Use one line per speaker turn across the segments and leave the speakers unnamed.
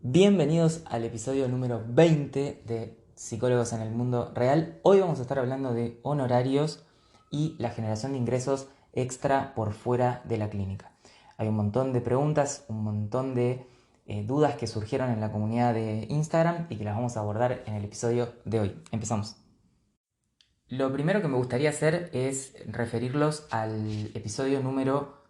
Bienvenidos al episodio número 20 de Psicólogos en el Mundo Real. Hoy vamos a estar hablando de honorarios y la generación de ingresos extra por fuera de la clínica. Hay un montón de preguntas, un montón de dudas que surgieron en la comunidad de Instagram y que las vamos a abordar en el episodio de hoy. Empezamos. Lo primero que me gustaría hacer es referirlos al episodio número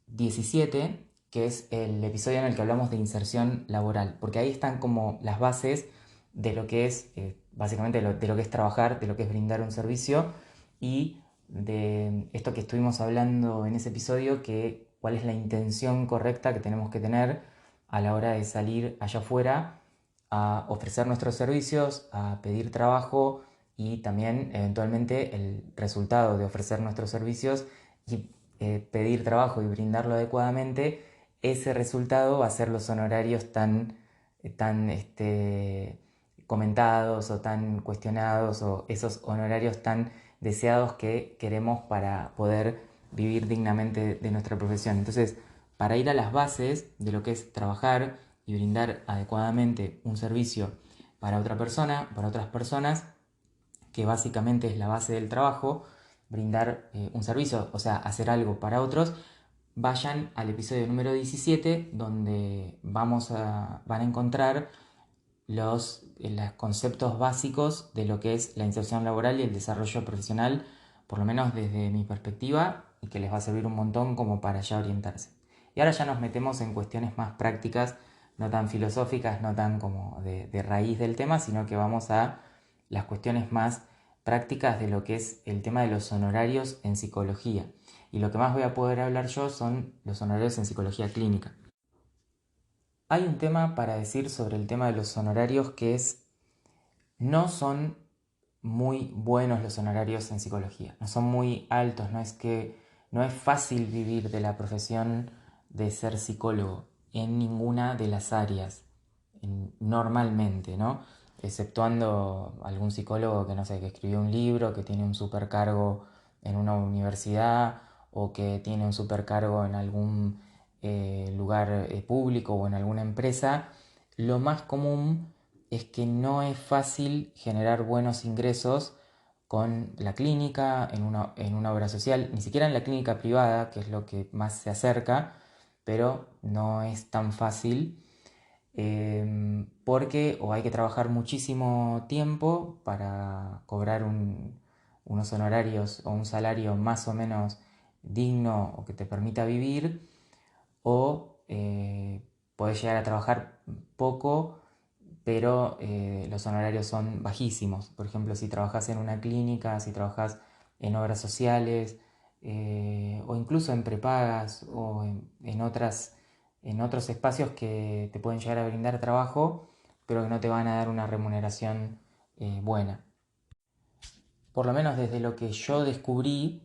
17, que es el episodio en el que hablamos de inserción laboral, porque ahí están como las bases de lo que es, básicamente de lo que es trabajar, de lo que es brindar un servicio y de esto que estuvimos hablando en ese episodio, que cuál es la intención correcta que tenemos que tener a la hora de salir allá afuera a ofrecer nuestros servicios, a pedir trabajo y también eventualmente el resultado de ofrecer nuestros servicios y pedir trabajo y brindarlo adecuadamente, ese resultado va a ser los honorarios tan comentados o tan cuestionados o esos honorarios tan deseados que queremos para poder vivir dignamente de nuestra profesión. Entonces, para ir a las bases de lo que es trabajar y brindar adecuadamente un servicio para otra persona, para otras personas, que básicamente es la base del trabajo, brindar un servicio, o sea, hacer algo para otros, vayan al episodio número 17, donde van a encontrar los conceptos básicos de lo que es la inserción laboral y el desarrollo profesional, por lo menos desde mi perspectiva, y que les va a servir un montón como para ya orientarse. Y ahora ya nos metemos en cuestiones más prácticas, no tan filosóficas, no tan como de raíz del tema, sino que vamos a las cuestiones más prácticas de lo que es el tema de los honorarios en psicología. Y lo que más voy a poder hablar yo son los honorarios en psicología clínica. Hay un tema para decir sobre el tema de los honorarios que es, no son muy buenos los honorarios en psicología, no son muy altos, no es fácil vivir de la profesión de ser psicólogo en ninguna de las áreas, normalmente, ¿no? Exceptuando algún psicólogo que no sé, que escribió un libro, que tiene un supercargo en una universidad o que tiene un supercargo en algún lugar público o en alguna empresa. Lo más común es que no es fácil generar buenos ingresos con la clínica, en una obra social, ni siquiera en la clínica privada, que es lo que más se acerca, pero no es tan fácil porque o hay que trabajar muchísimo tiempo para cobrar unos honorarios o un salario más o menos digno o que te permita vivir, o podés llegar a trabajar poco, pero los honorarios son bajísimos. Por ejemplo, si trabajas en una clínica, si trabajas en obras sociales, o incluso en prepagas o en otros espacios que te pueden llegar a brindar trabajo, pero que no te van a dar una remuneración buena. Por lo menos desde lo que yo descubrí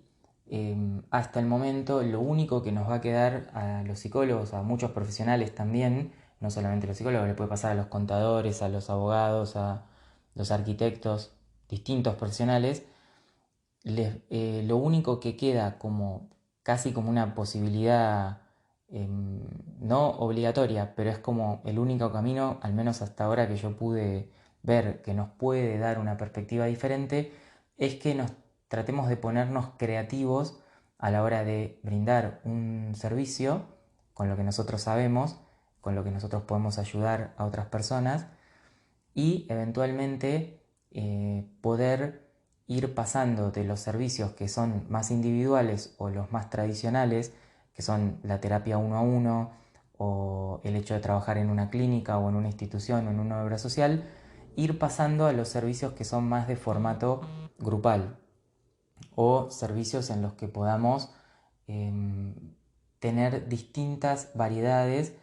hasta el momento, lo único que nos va a quedar a los psicólogos, a muchos profesionales también, no solamente a los psicólogos, le puede pasar a los contadores, a los abogados, a los arquitectos, distintos profesionales, lo único que queda como casi como una posibilidad no obligatoria, pero es como el único camino, al menos hasta ahora que yo pude ver que nos puede dar una perspectiva diferente, es que nos tratemos de ponernos creativos a la hora de brindar un servicio con lo que nosotros sabemos, con lo que nosotros podemos ayudar a otras personas y eventualmente poder ir pasando de los servicios que son más individuales o los más tradicionales, que son la terapia uno a uno o el hecho de trabajar en una clínica o en una institución o en una obra social, ir pasando a los servicios que son más de formato grupal o servicios en los que podamos eh, tener distintas variedades,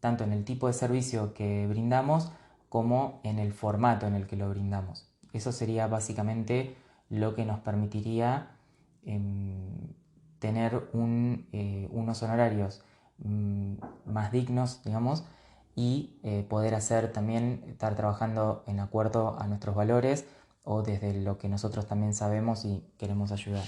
tanto en el tipo de servicio que brindamos como en el formato en el que lo brindamos. Eso sería básicamente lo que nos permitiría eh, tener unos honorarios más dignos, digamos, y poder hacer también, estar trabajando en acuerdo a nuestros valores o desde lo que nosotros también sabemos y queremos ayudar.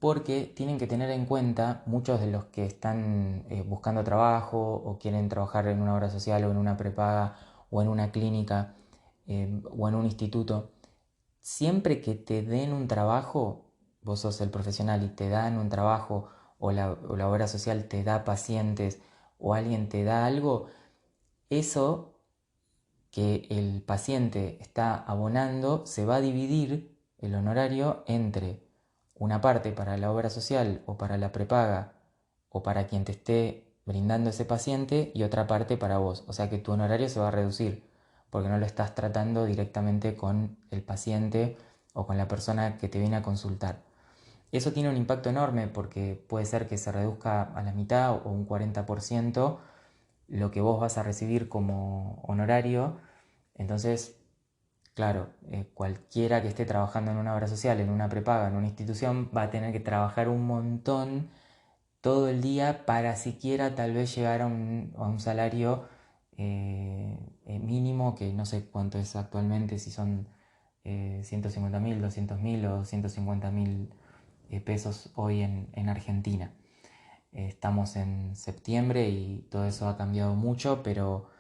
porque tienen que tener en cuenta muchos de los que están buscando trabajo o quieren trabajar en una obra social o en una prepaga o en una clínica o en un instituto. Siempre que te den un trabajo, vos sos el profesional y te dan un trabajo o la obra social te da pacientes o alguien te da algo, eso que el paciente está abonando se va a dividir el honorario entre una parte para la obra social o para la prepaga o para quien te esté brindando ese paciente y otra parte para vos. O sea que tu honorario se va a reducir porque no lo estás tratando directamente con el paciente o con la persona que te viene a consultar. Eso tiene un impacto enorme porque puede ser que se reduzca a la mitad o un 40% lo que vos vas a recibir como honorario. Entonces, claro, cualquiera que esté trabajando en una obra social, en una prepaga, en una institución, va a tener que trabajar un montón todo el día para siquiera tal vez llegar a un salario mínimo, que no sé cuánto es actualmente, si son 150.000, 200.000 o 150.000 pesos hoy en Argentina. Estamos en septiembre y todo eso ha cambiado mucho, pero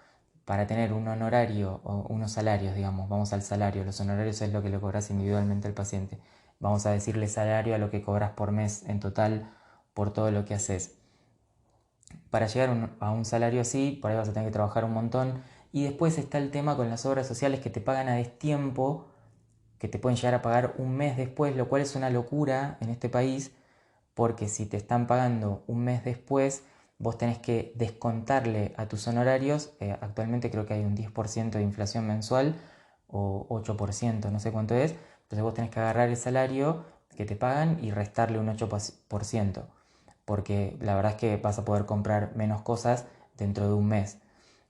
para tener un honorario o unos salarios, digamos, vamos al salario, los honorarios es lo que le cobras individualmente al paciente. Vamos a decirle salario a lo que cobras por mes en total por todo lo que haces. Para llegar a un salario así, por ahí vas a tener que trabajar un montón. Y después está el tema con las obras sociales que te pagan a destiempo, que te pueden llegar a pagar un mes después, lo cual es una locura en este país, porque si te están pagando un mes después, vos tenés que descontarle a tus honorarios, actualmente creo que hay un 10% de inflación mensual, o 8%, no sé cuánto es, entonces vos tenés que agarrar el salario que te pagan y restarle un 8%, porque la verdad es que vas a poder comprar menos cosas dentro de un mes.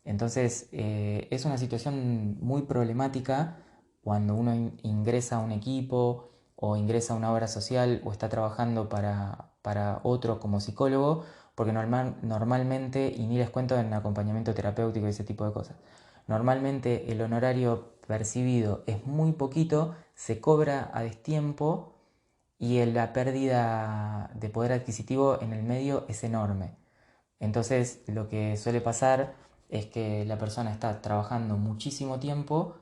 Entonces es una situación muy problemática cuando uno ingresa a un equipo o ingresa a una obra social o está trabajando para otro como psicólogo, porque normalmente, y ni les cuento en acompañamiento terapéutico y ese tipo de cosas, normalmente el honorario percibido es muy poquito, se cobra a destiempo y la pérdida de poder adquisitivo en el medio es enorme. Entonces lo que suele pasar es que la persona está trabajando muchísimo tiempo,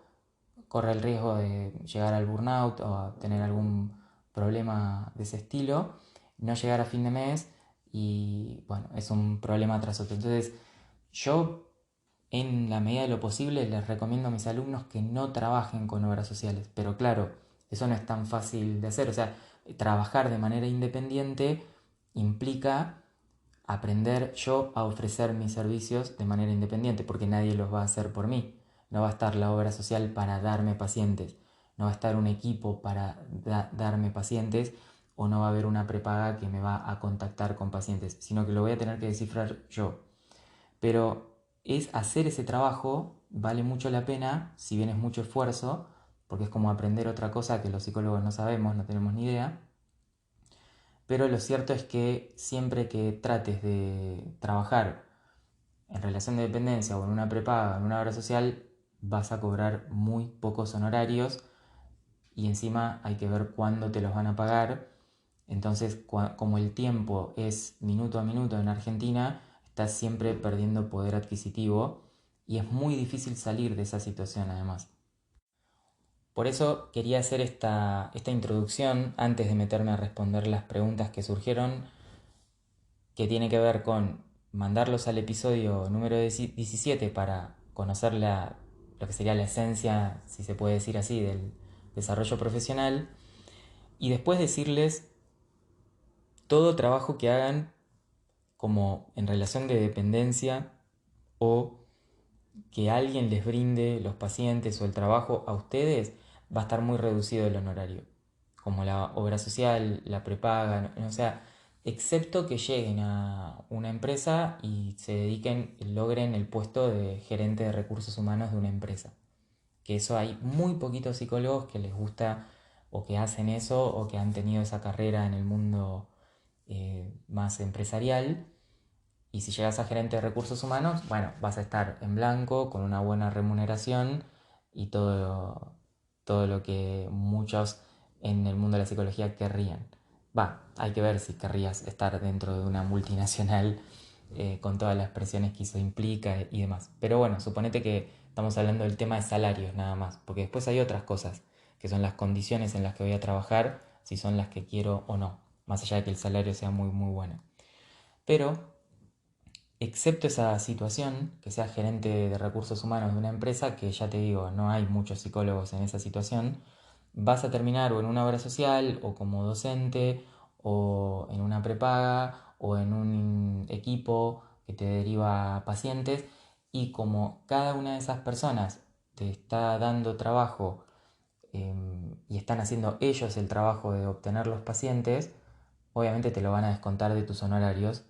corre el riesgo de llegar al burnout o a tener algún problema de ese estilo, no llegar a fin de mes y bueno, es un problema tras otro. Entonces yo en la medida de lo posible les recomiendo a mis alumnos que no trabajen con obras sociales, pero claro, eso no es tan fácil de hacer, o sea, trabajar de manera independiente implica aprender yo a ofrecer mis servicios de manera independiente, porque nadie los va a hacer por mí. No va a estar la obra social para darme pacientes, no va a estar un equipo para darme pacientes o no va a haber una prepaga que me va a contactar con pacientes, sino que lo voy a tener que descifrar yo. Pero es hacer ese trabajo, vale mucho la pena, si bien es mucho esfuerzo, porque es como aprender otra cosa que los psicólogos no sabemos, no tenemos ni idea. Pero lo cierto es que siempre que trates de trabajar en relación de dependencia o en una prepaga, en una obra social, vas a cobrar muy pocos honorarios y encima hay que ver cuándo te los van a pagar. Entonces, como el tiempo es minuto a minuto en Argentina, estás siempre perdiendo poder adquisitivo y es muy difícil salir de esa situación además. Por eso quería hacer esta introducción antes de meterme a responder las preguntas que surgieron, que tiene que ver con mandarlos al episodio número 17 para conocer lo que sería la esencia, si se puede decir así, del desarrollo profesional, y después decirles todo trabajo que hagan como en relación de dependencia o que alguien les brinde los pacientes o el trabajo a ustedes, va a estar muy reducido el honorario, como la obra social, la prepaga, o sea, excepto que lleguen a una empresa y se dediquen, logren el puesto de gerente de recursos humanos de una empresa. Que eso hay muy poquitos psicólogos que les gusta o que hacen eso o que han tenido esa carrera en el mundo más empresarial. Y si llegas a gerente de recursos humanos, bueno, vas a estar en blanco, con una buena remuneración y todo lo que muchos en el mundo de la psicología querrían. Hay que ver si querrías estar dentro de una multinacional con todas las presiones que eso implica y demás. Pero bueno, suponete que estamos hablando del tema de salarios nada más, porque después hay otras cosas, que son las condiciones en las que voy a trabajar, si son las que quiero o no, más allá de que el salario sea muy muy bueno. Pero, excepto esa situación, que seas gerente de recursos humanos de una empresa, que ya te digo, no hay muchos psicólogos en esa situación, vas a terminar o en una obra social, o como docente, o en una prepaga, o en un equipo que te deriva pacientes, y como cada una de esas personas te está dando trabajo y están haciendo ellos el trabajo de obtener los pacientes, obviamente te lo van a descontar de tus honorarios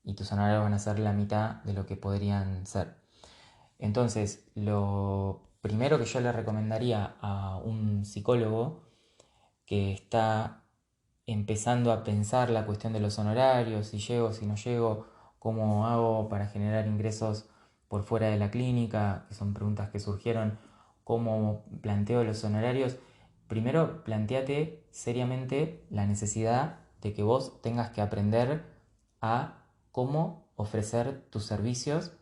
y tus honorarios van a ser la mitad de lo que podrían ser. Entonces, lo primero que yo le recomendaría a un psicólogo que está empezando a pensar la cuestión de los honorarios, si llego, si no llego, cómo hago para generar ingresos por fuera de la clínica, que son preguntas que surgieron, cómo planteo los honorarios. Primero, planteate seriamente la necesidad de que vos tengas que aprender a cómo ofrecer tus servicios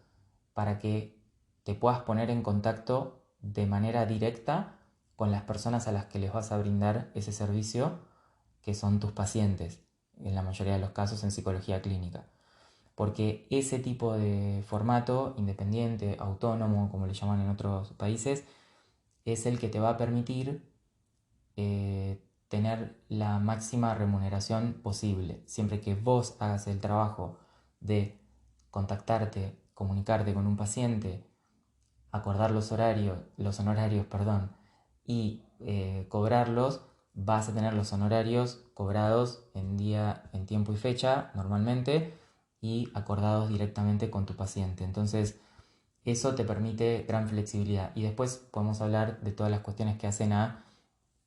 para que te puedas poner en contacto de manera directa con las personas a las que les vas a brindar ese servicio, que son tus pacientes, en la mayoría de los casos en psicología clínica. Porque ese tipo de formato independiente, autónomo, como le llaman en otros países, es el que te va a permitir tener la máxima remuneración posible. Siempre que vos hagas el trabajo de contactarte, comunicarte con un paciente, acordar los honorarios, perdón, y cobrarlos, vas a tener los honorarios cobrados en día, en tiempo y fecha, normalmente, y acordados directamente con tu paciente. Entonces, eso te permite gran flexibilidad. Y después podemos hablar de todas las cuestiones que hacen a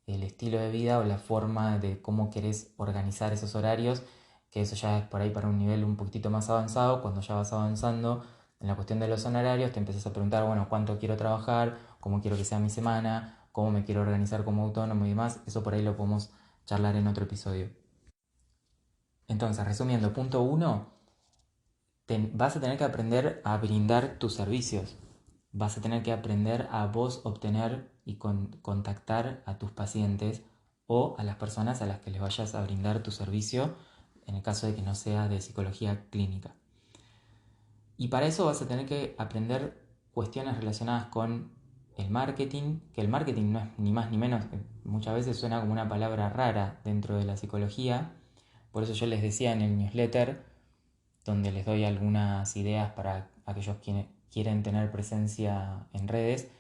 el estilo de vida o la forma de cómo querés organizar esos horarios, que eso ya es por ahí para un nivel un poquitito más avanzado. Cuando ya vas avanzando en la cuestión de los honorarios, te empiezas a preguntar, bueno, cuánto quiero trabajar, cómo quiero que sea mi semana, cómo me quiero organizar como autónomo y demás. Eso por ahí lo podemos charlar en otro episodio. Entonces, resumiendo, punto uno, vas a tener que aprender a brindar tus servicios. Vas a tener que aprender a vos obtener y contactar a tus pacientes o a las personas a las que les vayas a brindar tu servicio en el caso de que no sea de psicología clínica. Y para eso vas a tener que aprender cuestiones relacionadas con el marketing, que el marketing no es ni más ni menos, muchas veces suena como una palabra rara dentro de la psicología. Por eso yo les decía en el newsletter, donde les doy algunas ideas para aquellos quienes quieren tener presencia en redes,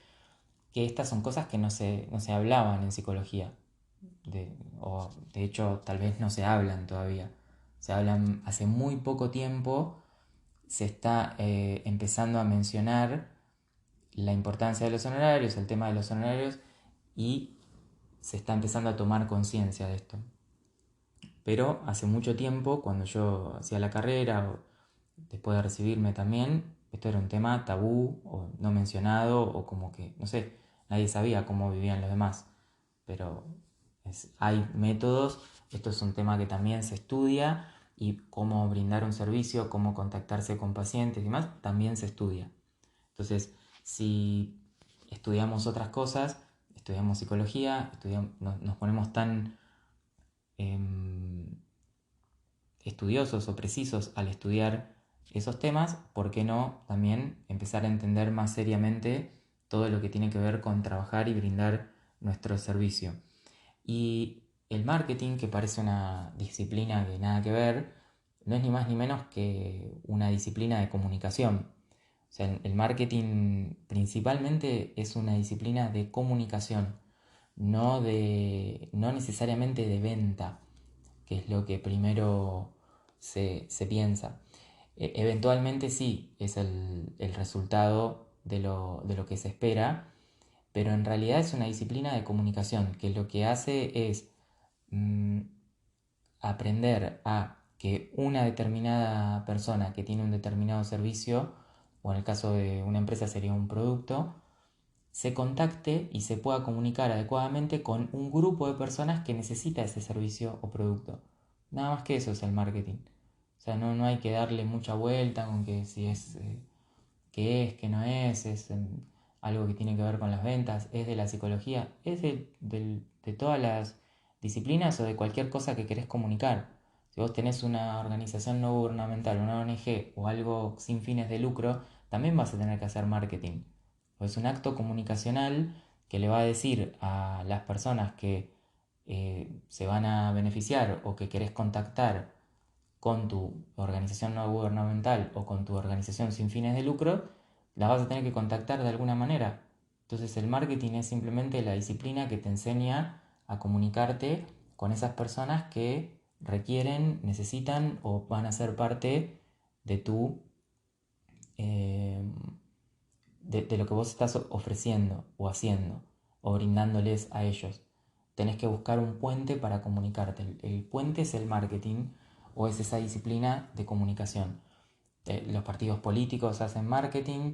que estas son cosas que no se hablaban en psicología, o de hecho tal vez no se hablan todavía. Se hablan hace muy poco tiempo, se está empezando a mencionar la importancia de los honorarios, el tema de los honorarios, y se está empezando a tomar conciencia de esto. Pero hace mucho tiempo, cuando yo hacía la carrera, o después de recibirme también, esto era un tema tabú o no mencionado, o como que, no sé, nadie sabía cómo vivían los demás. Pero hay métodos, esto es un tema que también se estudia, y cómo brindar un servicio, cómo contactarse con pacientes y demás, también se estudia. Entonces, si estudiamos otras cosas, estudiamos psicología, nos ponemos tan estudiosos o precisos al estudiar esos temas, ¿por qué no también empezar a entender más seriamente todo lo que tiene que ver con trabajar y brindar nuestro servicio? Y el marketing, que parece una disciplina que nada que ver, no es ni más ni menos que una disciplina de comunicación. O sea, el marketing principalmente es una disciplina de comunicación, no necesariamente de venta, que es lo que primero se piensa. Eventualmente sí, es el resultado de lo que se espera, pero en realidad es una disciplina de comunicación que lo que hace es mm, aprender a que una determinada persona que tiene un determinado servicio, o en el caso de una empresa sería un producto, se contacte y se pueda comunicar adecuadamente con un grupo de personas que necesita ese servicio o producto. Nada más que eso es el marketing. O sea, no hay que darle mucha vuelta con que si es, qué es, qué no es algo que tiene que ver con las ventas, es de la psicología, es de todas las disciplinas o de cualquier cosa que querés comunicar. Si vos tenés una organización no gubernamental, una ONG o algo sin fines de lucro, también vas a tener que hacer marketing. O es un acto comunicacional que le va a decir a las personas que se van a beneficiar o que querés contactar con tu organización no gubernamental o con tu organización sin fines de lucro, la vas a tener que contactar de alguna manera. Entonces el marketing es simplemente la disciplina que te enseña a comunicarte con esas personas que requieren, necesitan o van a ser parte de tu eh, de lo que vos estás ofreciendo o haciendo o brindándoles a ellos. Tenés que buscar un puente para comunicarte. El puente es el marketing o es esa disciplina de comunicación. Los partidos políticos hacen marketing.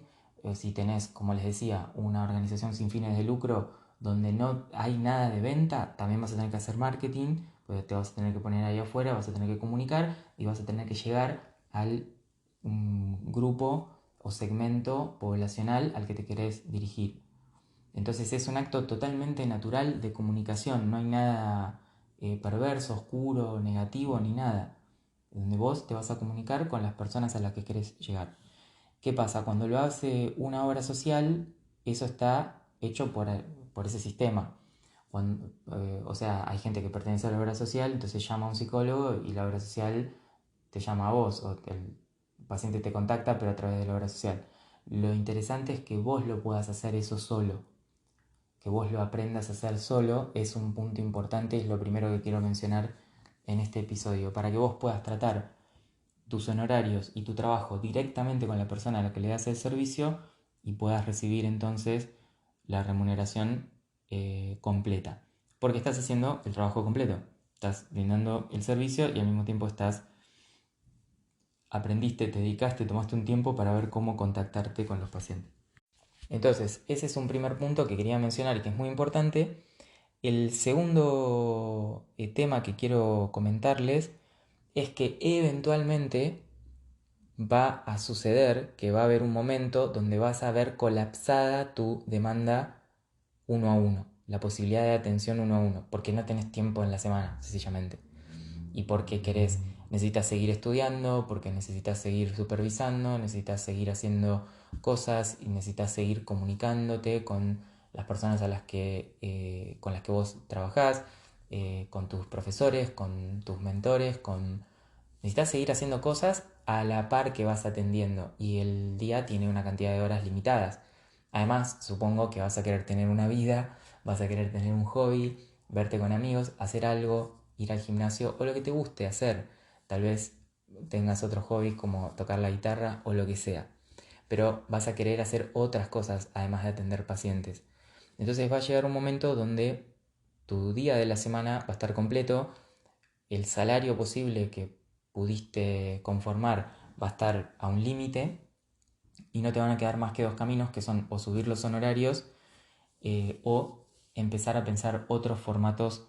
Si tenés, como les decía, una organización sin fines de lucro donde no hay nada de venta, también vas a tener que hacer marketing, pues te vas a tener que poner ahí afuera, vas a tener que comunicar y vas a tener que llegar al grupo o segmento poblacional al que te querés dirigir. Entonces es un acto totalmente natural de comunicación, no hay nada perverso, oscuro, negativo ni nada, donde vos te vas a comunicar con las personas a las que querés llegar. ¿Qué pasa? Cuando lo hace una obra social, eso está hecho por ese sistema. O sea, hay gente que pertenece a la obra social, entonces llama a un psicólogo y la obra social te llama a vos, o el paciente te contacta, pero a través de la obra social. Lo interesante es que vos lo puedas hacer eso solo, que vos lo aprendas a hacer solo, es un punto importante, es lo primero que quiero mencionar en este episodio, para que vos puedas tratar tus honorarios y tu trabajo directamente con la persona a la que le das el servicio y puedas recibir entonces la remuneración completa. Porque estás haciendo el trabajo completo, estás brindando el servicio y al mismo tiempo aprendiste, te dedicaste, tomaste un tiempo para ver cómo contactarte con los pacientes. Entonces, ese es un primer punto que quería mencionar y que es muy importante. El segundo tema que quiero comentarles es que eventualmente va a suceder que va a haber un momento donde vas a ver colapsada tu demanda uno a uno, la posibilidad de atención uno a uno, porque no tenés tiempo en la semana, sencillamente. Y porque necesitas seguir estudiando, porque necesitas seguir supervisando, necesitas seguir haciendo cosas y necesitas seguir comunicándote con las personas con las que vos trabajás, con tus profesores, con tus mentores, necesitas seguir haciendo cosas a la par que vas atendiendo y el día tiene una cantidad de horas limitadas. Además, supongo que vas a querer tener una vida, vas a querer tener un hobby, verte con amigos, hacer algo, ir al gimnasio o lo que te guste hacer. Tal vez tengas otros hobbies como tocar la guitarra o lo que sea. Pero vas a querer hacer otras cosas además de atender pacientes. Entonces va a llegar un momento donde tu día de la semana va a estar completo, el salario posible que pudiste conformar va a estar a un límite y no te van a quedar más que dos caminos, que son o subir los honorarios o empezar a pensar otros formatos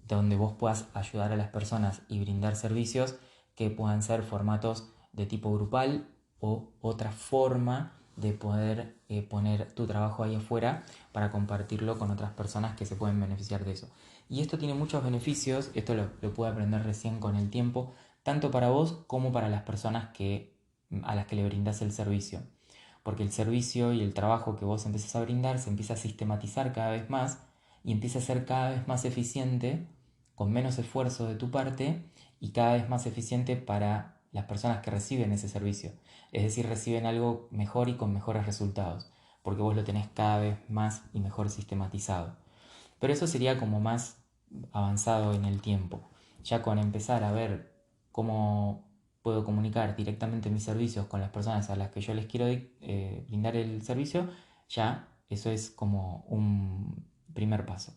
donde vos puedas ayudar a las personas y brindar servicios que puedan ser formatos de tipo grupal o otra forma de poder poner tu trabajo ahí afuera para compartirlo con otras personas que se pueden beneficiar de eso. Y esto tiene muchos beneficios, esto lo pude aprender recién con el tiempo, tanto para vos como para las personas a las que le brindas el servicio. Porque el servicio y el trabajo que vos empezás a brindar se empieza a sistematizar cada vez más y empieza a ser cada vez más eficiente, con menos esfuerzo de tu parte y cada vez más eficiente para las personas que reciben ese servicio. Es decir, reciben algo mejor y con mejores resultados, porque vos lo tenés cada vez más y mejor sistematizado. Pero eso sería como más avanzado en el tiempo. Ya con empezar a ver cómo puedo comunicar directamente mis servicios con las personas a las que yo les quiero brindar el servicio, ya eso es como un primer paso.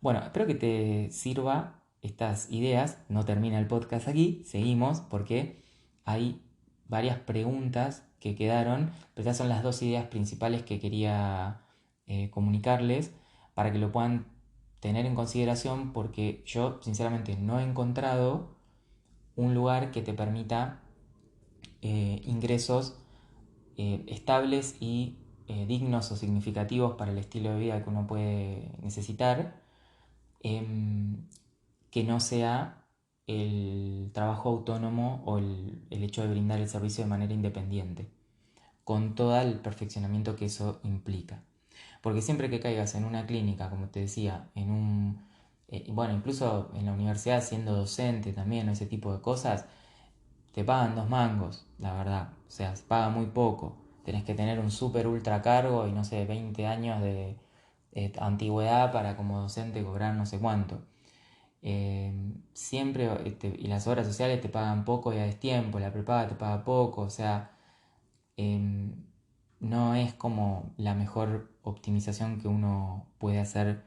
Bueno, espero que te sirva estas ideas. No termina el podcast aquí, seguimos porque hay varias preguntas que quedaron, pero estas son las dos ideas principales que quería comunicarles para que lo puedan tener en consideración porque yo sinceramente no he encontrado un lugar que te permita ingresos estables y dignos o significativos para el estilo de vida que uno puede necesitar, em, que no sea el trabajo autónomo o el hecho de brindar el servicio de manera independiente, con todo el perfeccionamiento que eso implica. Porque siempre que caigas en una clínica, como te decía, bueno, incluso en la universidad siendo docente también, o ese tipo de cosas, te pagan 2 mangos, la verdad. O sea, se paga muy poco. Tenés que tener un súper ultra cargo y no sé, 20 años de antigüedad para como docente cobrar no sé cuánto. Siempre, y las obras sociales te pagan poco y a destiempo, la prepaga te paga poco, o sea, em, no es como la mejor optimización que uno puede hacer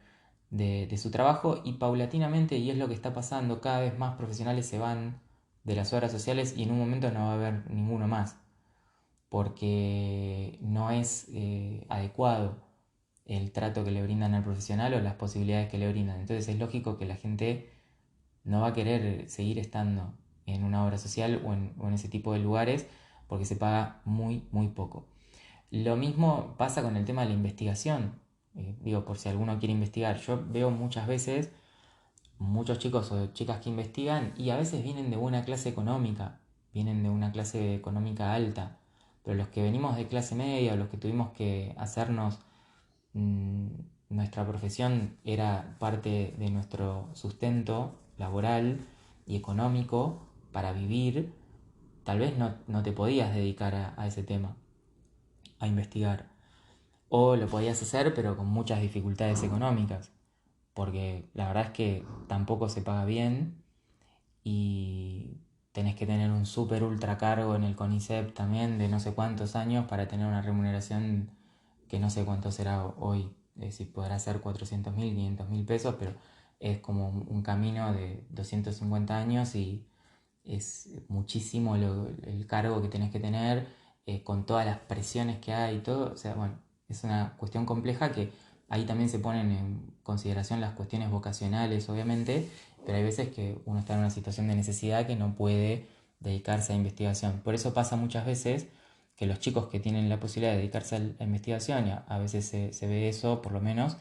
de su trabajo y paulatinamente, y es lo que está pasando, cada vez más profesionales se van de las obras sociales y en un momento no va a haber ninguno más, porque no es adecuado el trato que le brindan al profesional o las posibilidades que le brindan. Entonces es lógico que la gente no va a querer seguir estando en una obra social o en ese tipo de lugares porque se paga muy, muy poco. Lo mismo pasa con el tema de la investigación. Digo, por si alguno quiere investigar, yo veo muchas veces muchos chicos o chicas que investigan y a veces vienen de buena clase económica, vienen de una clase económica alta, pero los que venimos de clase media o los que tuvimos que hacernos mm, nuestra profesión era parte de nuestro sustento laboral y económico para vivir, tal vez no te podías dedicar a ese tema, a investigar. O lo podías hacer pero con muchas dificultades económicas, porque la verdad es que tampoco se paga bien y tenés que tener un super ultra cargo en el CONICET también de no sé cuántos años para tener una remuneración que no sé cuánto será hoy, si podrá ser 400.000, 500.000 pesos, pero es como un camino de 250 años y es muchísimo el cargo que tenés que tener con todas las presiones que hay y todo. O sea, bueno, es una cuestión compleja que ahí también se ponen en consideración las cuestiones vocacionales, obviamente, pero hay veces que uno está en una situación de necesidad que no puede dedicarse a investigación. Por eso pasa muchas veces que los chicos que tienen la posibilidad de dedicarse a investigación, y a veces se ve eso, por lo menos,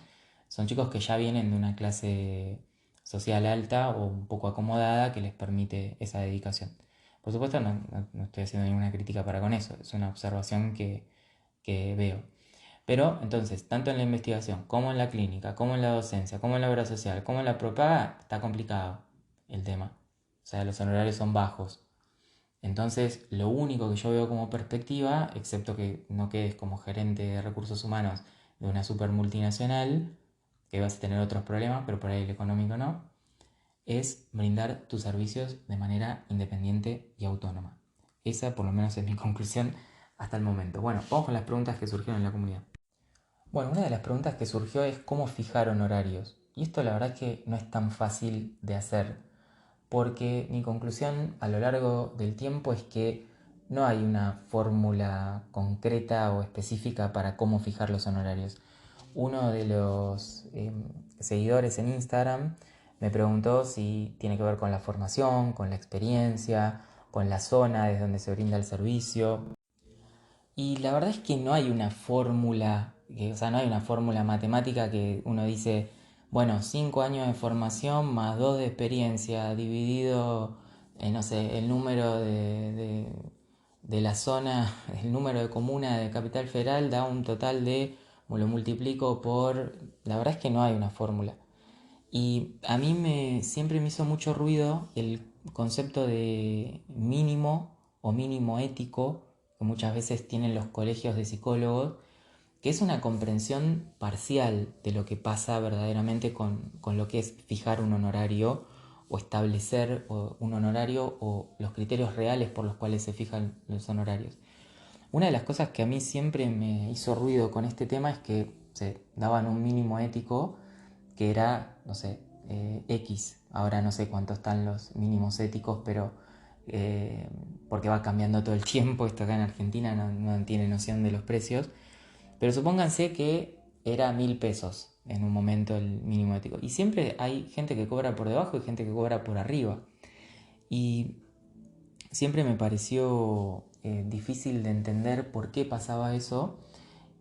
son chicos que ya vienen de una clase social alta o un poco acomodada que les permite esa dedicación. Por supuesto, no estoy haciendo ninguna crítica para con eso, es una observación que veo. Pero entonces, tanto en la investigación, como en la clínica, como en la docencia, como en la obra social, como en la propaga, está complicado el tema. O sea, los honorarios son bajos. Entonces, lo único que yo veo como perspectiva, excepto que no quedes como gerente de recursos humanos de una super multinacional, que vas a tener otros problemas, pero por ahí el económico no, es brindar tus servicios de manera independiente y autónoma. Esa por lo menos es mi conclusión hasta el momento. Bueno, vamos con las preguntas que surgieron en la comunidad. Bueno, una de las preguntas que surgió es cómo fijar honorarios. Y esto la verdad es que no es tan fácil de hacer, porque mi conclusión a lo largo del tiempo es que no hay una fórmula concreta o específica para cómo fijar los honorarios. Uno de los seguidores en Instagram me preguntó si tiene que ver con la formación, con la experiencia, con la zona desde donde se brinda el servicio. Y la verdad es que no hay una fórmula, o sea, no hay una fórmula matemática que uno dice, bueno, 5 años de formación más 2 de experiencia, dividido, no sé, el número de la zona, el número de comuna de Capital Federal da un total de, lo multiplico por, la verdad es que no hay una fórmula. Y a mí siempre me hizo mucho ruido el concepto de mínimo o mínimo ético que muchas veces tienen los colegios de psicólogos, que es una comprensión parcial de lo que pasa verdaderamente con lo que es fijar un honorario o establecer un honorario o los criterios reales por los cuales se fijan los honorarios. Una de las cosas que a mí siempre me hizo ruido con este tema es que se daban un mínimo ético que era, no sé, X. Ahora no sé cuántos están los mínimos éticos, pero porque va cambiando todo el tiempo, esto acá en Argentina no tiene noción de los precios, pero supónganse que era 1.000 pesos, en un momento el mínimo ético. Y siempre hay gente que cobra por debajo y gente que cobra por arriba. Y siempre me pareció difícil de entender por qué pasaba eso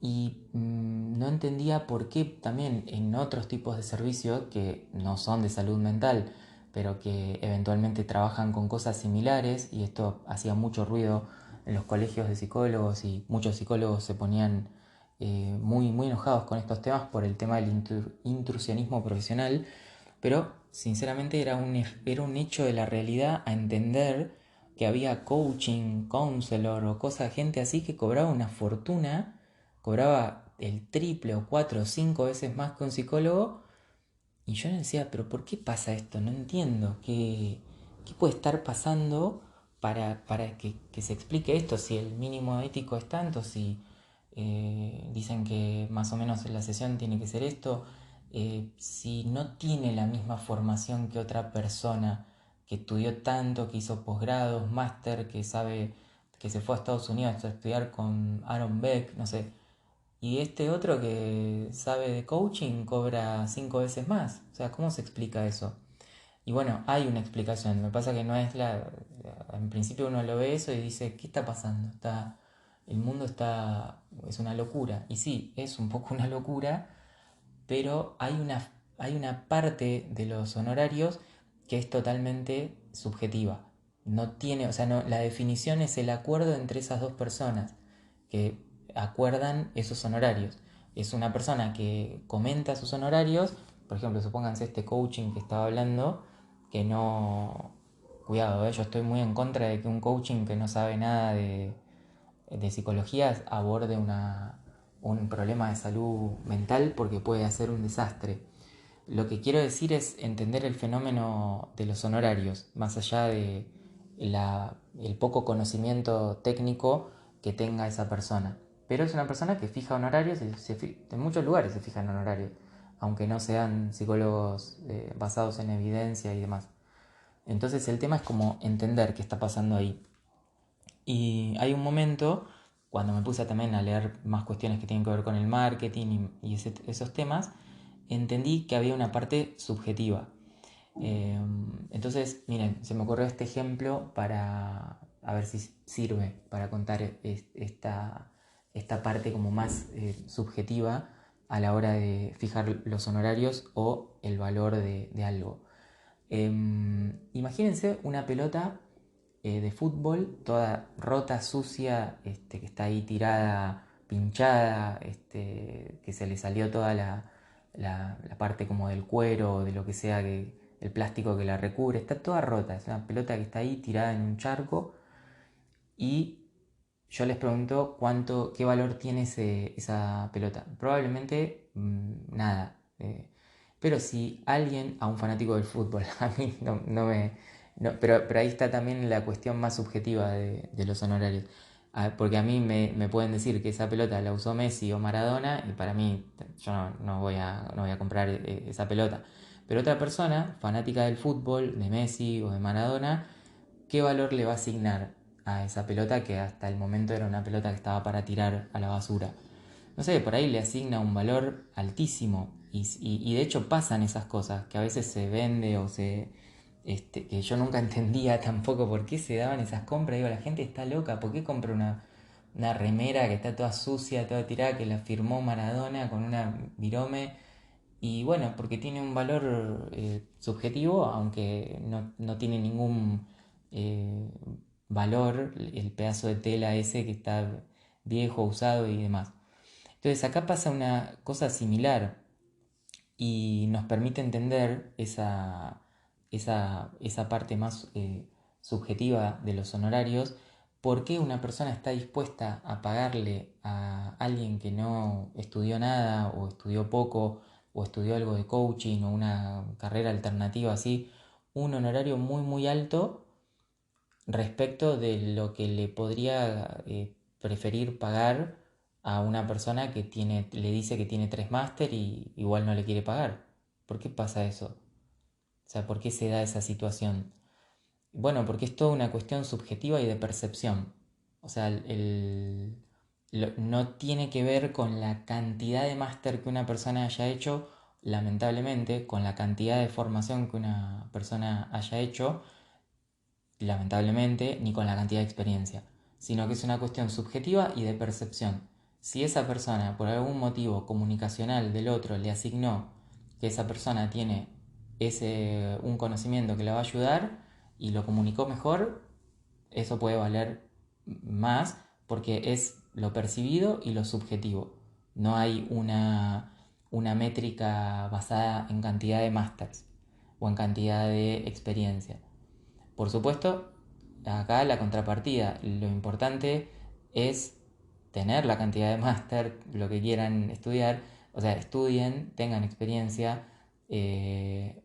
y no entendía por qué también en otros tipos de servicios que no son de salud mental, pero que eventualmente trabajan con cosas similares, y esto hacía mucho ruido en los colegios de psicólogos y muchos psicólogos se ponían muy, muy enojados con estos temas por el tema del intrusionismo profesional, pero sinceramente era un hecho de la realidad a entender que había coaching, counselor o cosas, gente así que cobraba una fortuna, cobraba el triple o cuatro o cinco veces más que un psicólogo, y yo me decía, pero ¿por qué pasa esto? No entiendo, ¿qué puede estar pasando para que se explique esto? Si el mínimo ético es tanto, si dicen que más o menos en la sesión tiene que ser esto, si no tiene la misma formación que otra persona que estudió tanto, que hizo posgrados, máster, que sabe, que se fue a Estados Unidos a estudiar con Aaron Beck, no sé, y este otro que sabe de coaching cobra cinco veces más. O sea, ¿cómo se explica eso? Y bueno, hay una explicación. Me pasa que no es la... En principio uno lo ve eso y dice, ¿qué está pasando? El mundo está... Es una locura. Y sí, es un poco una locura, pero hay una parte de los honorarios que es totalmente subjetiva. No tiene, o sea, no, la definición es el acuerdo entre esas dos personas que acuerdan esos honorarios. Es una persona que comenta sus honorarios, por ejemplo, supónganse este coaching que estaba hablando, que no... Cuidado, yo estoy muy en contra de que un coaching que no sabe nada de psicología aborde un problema de salud mental, porque puede hacer un desastre. Lo que quiero decir es entender el fenómeno de los honorarios, más allá de el poco conocimiento técnico que tenga esa persona. Pero es una persona que fija honorarios y en muchos lugares se fijan honorarios, aunque no sean psicólogos basados en evidencia y demás. Entonces el tema es como entender qué está pasando ahí. Y hay un momento, cuando me puse también a leer más cuestiones que tienen que ver con el marketing y esos temas, entendí que había una parte subjetiva. Eh, entonces, miren, se me ocurrió este ejemplo para a ver si sirve para contar esta parte como más subjetiva a la hora de fijar los honorarios o el valor de algo. Imagínense una pelota de fútbol toda rota, sucia, que está ahí tirada, pinchada, que se le salió toda la parte como del cuero o de lo que sea, que el plástico que la recubre, está toda rota. Es una pelota que está ahí tirada en un charco y yo les pregunto qué valor tiene esa pelota. Probablemente nada. Pero si alguien, a un fanático del fútbol, a mí no me... pero ahí está también la cuestión más subjetiva de los honorarios. Porque a mí me pueden decir que esa pelota la usó Messi o Maradona y para mí yo no voy a comprar esa pelota. Pero otra persona, fanática del fútbol, de Messi o de Maradona, ¿qué valor le va a asignar a esa pelota que hasta el momento era una pelota que estaba para tirar a la basura? No sé, por ahí le asigna un valor altísimo y de hecho pasan esas cosas, que a veces se vende o que yo nunca entendía tampoco por qué se daban esas compras. Digo, la gente está loca, ¿por qué compra una remera que está toda sucia, toda tirada, que la firmó Maradona con una virome? Y bueno, porque tiene un valor subjetivo, aunque no tiene ningún eh, valor el pedazo de tela ese que está viejo, usado y demás. Entonces acá pasa una cosa similar y nos permite entender esa parte más subjetiva de los honorarios. ¿Por qué una persona está dispuesta a pagarle a alguien que no estudió nada o estudió poco o estudió algo de coaching o una carrera alternativa así, un honorario muy muy alto respecto de lo que le podría preferir pagar a una persona que le dice que tiene tres máster y igual no le quiere pagar? ¿Por qué pasa eso? O sea, ¿por qué se da esa situación? Bueno, porque es toda una cuestión subjetiva y de percepción. O sea, no tiene que ver con la cantidad de máster que una persona haya hecho lamentablemente, con la cantidad de formación que una persona haya hecho, lamentablemente, ni con la cantidad de experiencia, sino que es una cuestión subjetiva y de percepción. Si esa persona, por algún motivo comunicacional del otro, le asignó que esa persona tiene un conocimiento que le va a ayudar y lo comunicó mejor, eso puede valer más porque es lo percibido y lo subjetivo. No hay una métrica basada en cantidad de másters o en cantidad de experiencia. Por supuesto, acá la contrapartida, lo importante es tener la cantidad de máster, lo que quieran estudiar, o sea, estudien, tengan experiencia, eh,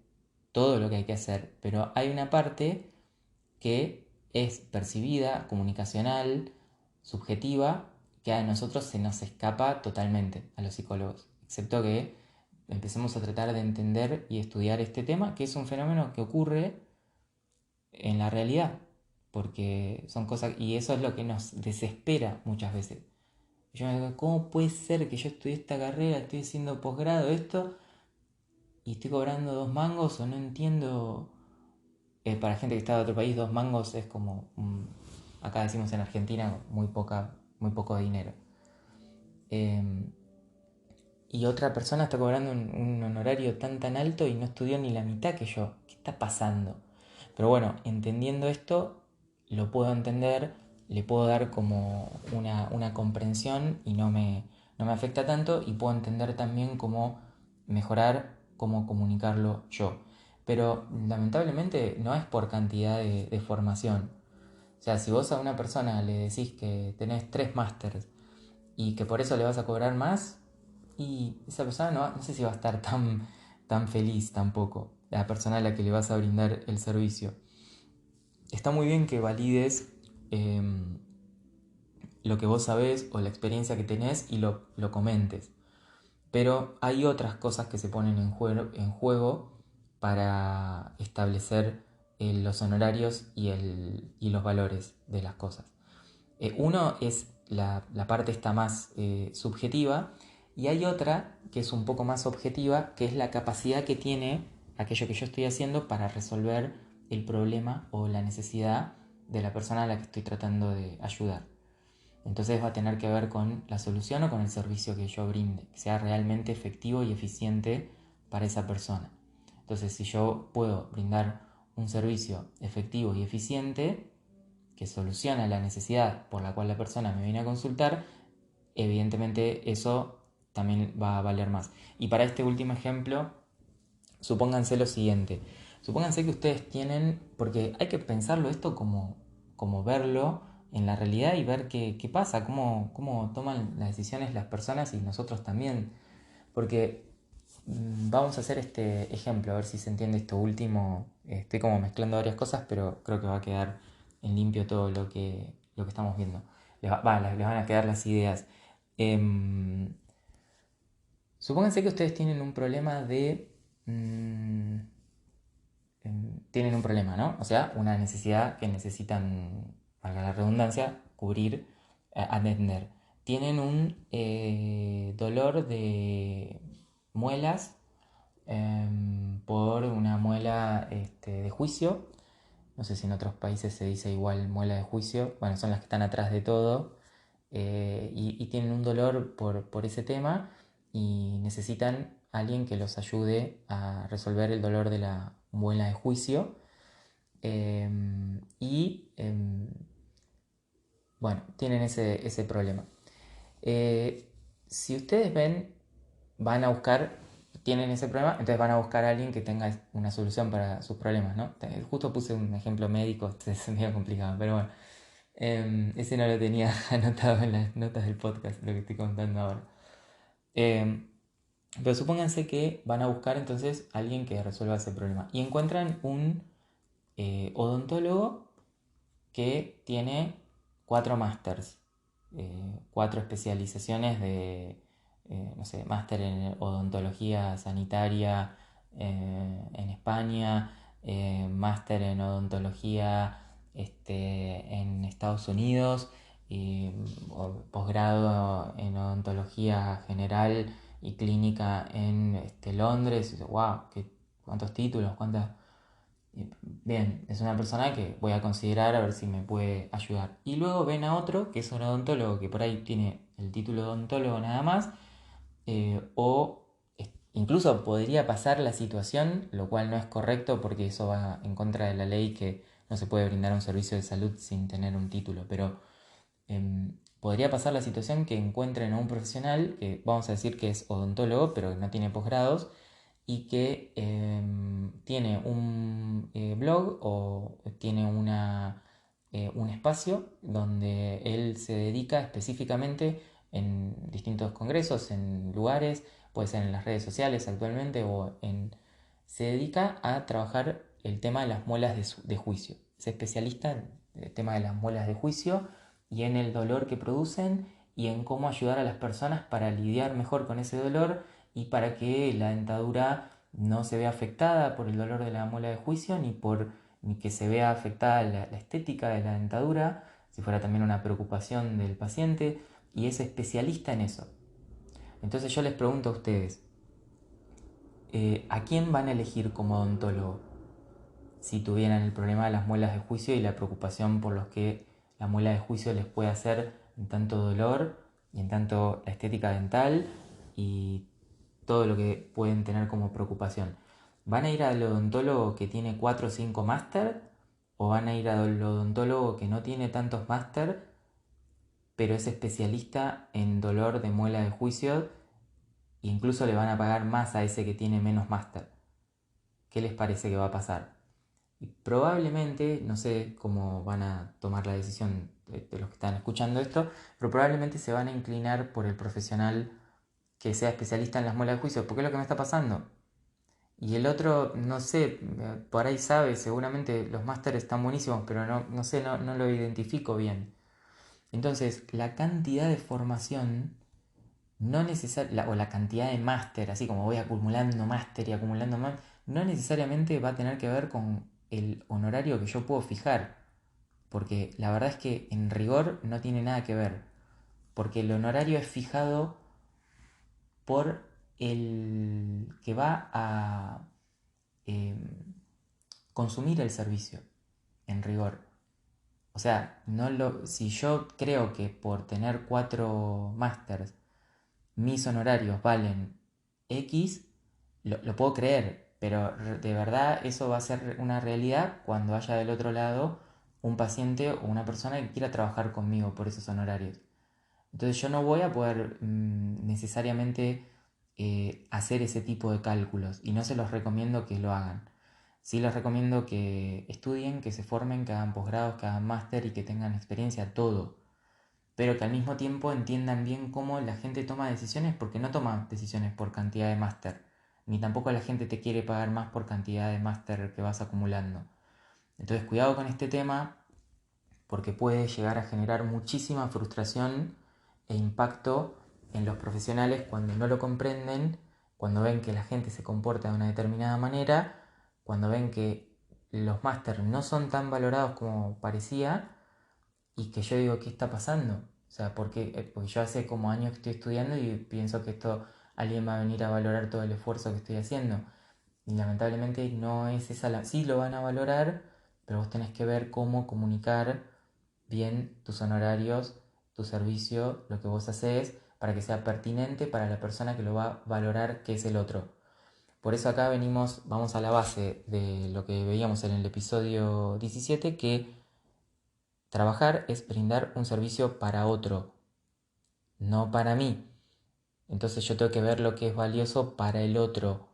todo lo que hay que hacer, pero hay una parte que es percibida, comunicacional, subjetiva, que a nosotros se nos escapa totalmente, a los psicólogos, excepto que empecemos a tratar de entender y estudiar este tema, que es un fenómeno que ocurre en la realidad, porque son cosas, y eso es lo que nos desespera muchas veces. Yo me digo, ¿cómo puede ser que yo estudié esta carrera, estoy haciendo posgrado, esto, y estoy cobrando 2 mangos o no entiendo? Para gente que está de otro país, 2 mangos es como, acá decimos en Argentina, muy poco dinero. Eh, y otra persona está cobrando un honorario tan alto y no estudió ni la mitad que yo. ¿Qué está pasando? Pero bueno, entendiendo esto, lo puedo entender, le puedo dar como una comprensión y no me afecta tanto y puedo entender también cómo mejorar, cómo comunicarlo yo. Pero lamentablemente no es por cantidad de formación. O sea, si vos a una persona le decís que tenés 3 másters y que por eso le vas a cobrar más, y esa persona no sé si va a estar tan feliz tampoco, la persona a la que le vas a brindar el servicio. Está muy bien que valides eh, lo que vos sabés o la experiencia que tenés y lo comentes, pero hay otras cosas que se ponen en juego para establecer los honorarios y los valores de las cosas. Uno es la parte esta más subjetiva y hay otra que es un poco más objetiva, que es la capacidad que tiene aquello que yo estoy haciendo para resolver el problema o la necesidad de la persona a la que estoy tratando de ayudar. Entonces va a tener que ver con la solución o con el servicio que yo brinde, que sea realmente efectivo y eficiente para esa persona. Entonces, si yo puedo brindar un servicio efectivo y eficiente, que soluciona la necesidad por la cual la persona me viene a consultar, evidentemente eso también va a valer más. Y para este último ejemplo, supónganse lo siguiente. Supónganse que ustedes tienen, porque hay que pensarlo esto como verlo en la realidad y ver qué pasa, cómo toman las decisiones las personas y nosotros también. Porque vamos a hacer este ejemplo, a ver si se entiende esto último. Estoy como mezclando varias cosas, pero creo que va a quedar en limpio todo lo que estamos viendo. Les van a quedar las ideas. Em, Supónganse que ustedes tienen un problema mm, tienen un problema, ¿no? O sea, una necesidad que necesitan, valga la redundancia, cubrir, atender. Tienen un dolor de muelas por una muela de juicio. No sé si en otros países se dice igual muela de juicio. Bueno, son las que están atrás de todo. Y tienen un dolor por ese tema y necesitan a alguien que los ayude a resolver el dolor de la muela de juicio. Y bueno, tienen ese problema. Eh, si ustedes van a buscar, tienen ese problema, entonces van a buscar a alguien que tenga una solución para sus problemas, ¿no? Justo puse un ejemplo médico, es medio complicado, pero bueno. Ese no lo tenía anotado en las notas del podcast, lo que estoy contando ahora. Em, pero supónganse que van a buscar entonces a alguien que resuelva ese problema y encuentran un odontólogo que tiene 4 másters, 4 especializaciones no sé, máster en odontología sanitaria en España, máster en odontología en Estados Unidos, posgrado en odontología general y clínica en Londres. Y dice, wow, cuántos títulos, cuántas... Bien, es una persona que voy a considerar a ver si me puede ayudar. Y luego ven a otro que es un odontólogo que por ahí tiene el título de odontólogo nada más, o incluso podría pasar la situación, lo cual no es correcto porque eso va en contra de la ley, que no se puede brindar un servicio de salud sin tener un título, pero podría pasar la situación que encuentren a un profesional que vamos a decir que es odontólogo pero que no tiene posgrados y que tiene un blog o tiene un espacio donde él se dedica específicamente en distintos congresos, en lugares, puede ser en las redes sociales actualmente se dedica a trabajar el tema de las muelas de juicio. Es especialista en el tema de las muelas de juicio y en el dolor que producen y en cómo ayudar a las personas para lidiar mejor con ese dolor y para que la dentadura no se vea afectada por el dolor de la muela de juicio ni que se vea afectada la estética de la dentadura, si fuera también una preocupación del paciente, y es especialista en eso. Entonces yo les pregunto a ustedes, ¿a quién van a elegir como odontólogo si tuvieran el problema de las muelas de juicio y la preocupación por los que la muela de juicio les puede hacer en tanto dolor y en tanto la estética dental y todo lo que pueden tener como preocupación? ¿Van a ir al odontólogo que tiene 4 o 5 máster? ¿O van a ir al odontólogo que no tiene tantos máster, pero es especialista en dolor de muela de juicio e incluso le van a pagar más a ese que tiene menos máster? ¿Qué les parece que va a pasar? Y probablemente, no sé cómo van a tomar la decisión de los que están escuchando esto, pero probablemente se van a inclinar por el profesional que sea especialista en las muelas de juicio, porque es lo que me está pasando. Y el otro, no sé, por ahí sabe, seguramente los másteres están buenísimos, pero no sé, no lo identifico bien. Entonces, la cantidad de formación, no o la cantidad de máster, así como voy acumulando máster y acumulando más, no necesariamente va a tener que ver con el honorario que yo puedo fijar. Porque la verdad es que en rigor no tiene nada que ver. Porque el honorario es fijado por el que va a eh, consumir el servicio, en rigor. O sea, si yo creo que por tener 4 másters mis honorarios valen X, lo puedo creer, pero de verdad eso va a ser una realidad cuando haya del otro lado un paciente o una persona que quiera trabajar conmigo por esos honorarios. Entonces yo no voy a poder necesariamente hacer ese tipo de cálculos y no se los recomiendo que lo hagan. Sí les recomiendo que estudien, que se formen, que hagan posgrados, que hagan máster y que tengan experiencia, todo. Pero que al mismo tiempo entiendan bien cómo la gente toma decisiones, porque no toma decisiones por cantidad de máster, ni tampoco la gente te quiere pagar más por cantidad de máster que vas acumulando. Entonces cuidado con este tema, porque puede llegar a generar muchísima frustración e impacto en los profesionales cuando no lo comprenden, cuando ven que la gente se comporta de una determinada manera, cuando ven que los máster no son tan valorados como parecía y que yo digo, ¿qué está pasando? O sea, porque yo hace como años que estoy estudiando y pienso que esto alguien va a venir a valorar todo el esfuerzo que estoy haciendo. Y lamentablemente no es esa la... Sí lo van a valorar, pero vos tenés que ver cómo comunicar bien tus honorarios, tu servicio, lo que vos haces, para que sea pertinente para la persona que lo va a valorar, que es el otro. Por eso acá vamos a la base de lo que veíamos en el episodio 17, que trabajar es brindar un servicio para otro, no para mí. Entonces yo tengo que ver lo que es valioso para el otro,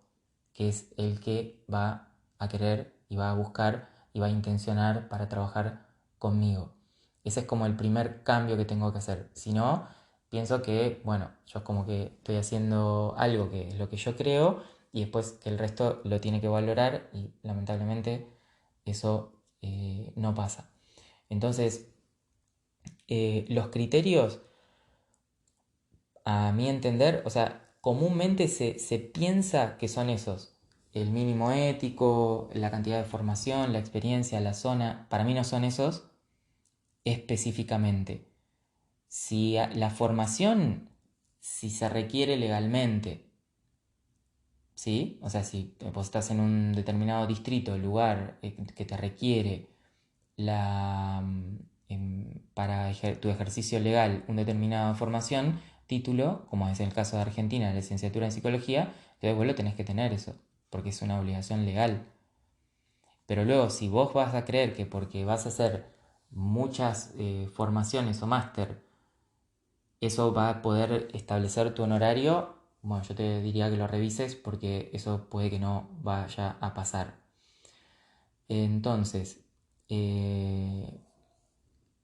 que es el que va a querer y va a buscar y va a intencionar para trabajar conmigo. Ese es como el primer cambio que tengo que hacer. Si no, pienso que, bueno, yo como que estoy haciendo algo que es lo que yo creo y después que el resto lo tiene que valorar y lamentablemente eso no pasa. Entonces, los criterios, a mi entender, o sea, comúnmente se piensa que son esos. El mínimo ético, la cantidad de formación, la experiencia, la zona. Para mí no son esos específicamente. Si la formación si se requiere legalmente, ¿sí? O sea, si vos estás en un determinado distrito, lugar que te requiere la, para tu ejercicio legal una determinada formación, título, como es el caso de Argentina, la licenciatura en psicología, entonces vos lo tenés que tener eso, porque es una obligación legal. Pero luego, si vos vas a creer que porque vas a hacer muchas formaciones o máster, eso va a poder establecer tu honorario, bueno, yo te diría que lo revises porque eso puede que no vaya a pasar. Entonces, eh,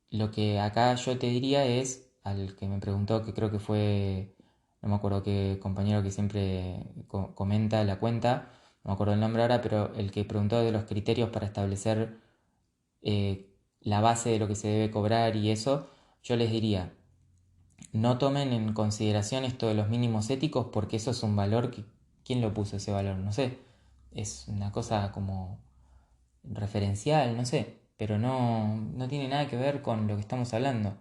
lo que acá yo te diría es, al que me preguntó, que creo que fue, no me acuerdo qué compañero que siempre comenta la cuenta, no me acuerdo el nombre ahora, pero el que preguntó de los criterios para establecer la base de lo que se debe cobrar y eso, yo les diría, no tomen en consideración esto de los mínimos éticos porque eso es un valor que, ¿quién lo puso ese valor? No sé, es una cosa como referencial, no sé, pero no tiene nada que ver con lo que estamos hablando.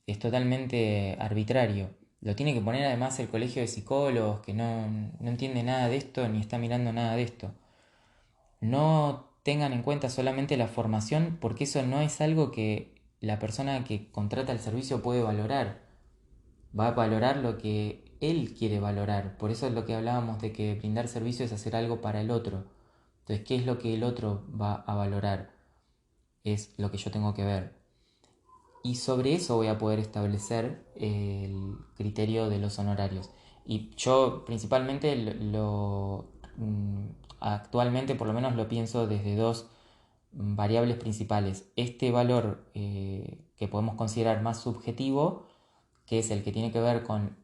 Es totalmente arbitrario. Lo tiene que poner además el colegio de psicólogos que no entiende nada de esto ni está mirando nada de esto. No tengan en cuenta solamente la formación porque eso no es algo que la persona que contrata el servicio puede valorar. Va a valorar lo que él quiere valorar. Por eso es lo que hablábamos de que brindar servicio es hacer algo para el otro. Entonces, ¿qué es lo que el otro va a valorar? Es lo que yo tengo que ver. Y sobre eso voy a poder establecer el criterio de los honorarios. Y yo principalmente actualmente por lo menos lo pienso desde dos variables principales. Este valor que podemos considerar más subjetivo, que es el que tiene que ver con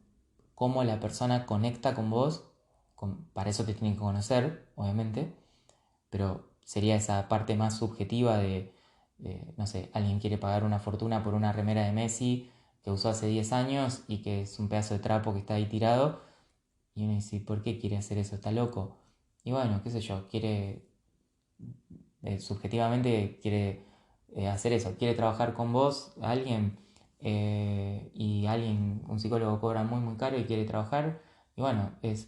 cómo la persona conecta con vos, para eso te tiene que conocer, obviamente, pero sería esa parte más subjetiva no sé, alguien quiere pagar una fortuna por una remera de Messi que usó hace 10 años y que es un pedazo de trapo que está ahí tirado, y uno dice, ¿por qué quiere hacer eso? ¿Está loco? Y bueno, qué sé yo, quiere, subjetivamente quiere hacer eso, quiere trabajar con vos, alguien, y alguien, un psicólogo cobra muy muy caro y quiere trabajar, y bueno, es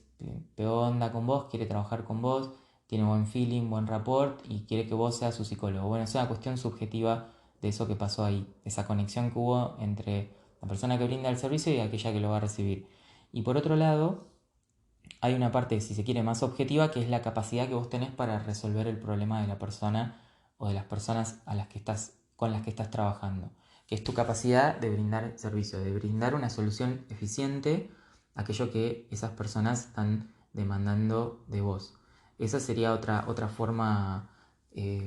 peor onda con vos, quiere trabajar con vos, tiene buen feeling, buen rapport y quiere que vos seas su psicólogo. Bueno, es una cuestión subjetiva de eso que pasó ahí, esa conexión que hubo entre la persona que brinda el servicio y aquella que lo va a recibir. Y por otro lado, hay una parte, si se quiere, más objetiva, que es la capacidad que vos tenés para resolver el problema de la persona o de las personas a las que estás, con las que estás trabajando, que es tu capacidad de brindar servicio, de brindar una solución eficiente a aquello que esas personas están demandando de vos. Esa sería otra forma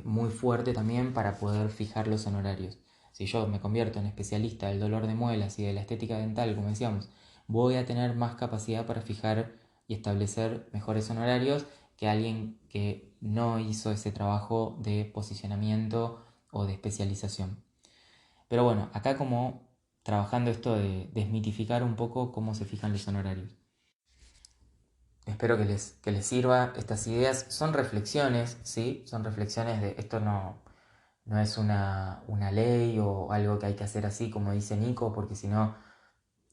muy fuerte también para poder fijar los honorarios. Si yo me convierto en especialista del dolor de muelas y de la estética dental, como decíamos, voy a tener más capacidad para fijar y establecer mejores honorarios que alguien que no hizo ese trabajo de posicionamiento o de especialización. Pero bueno, acá como trabajando esto de desmitificar un poco cómo se fijan los honorarios. Espero que les sirva estas ideas. Son reflexiones, ¿sí? Son reflexiones de esto no es una ley o algo que hay que hacer así como dice Nico, porque si no,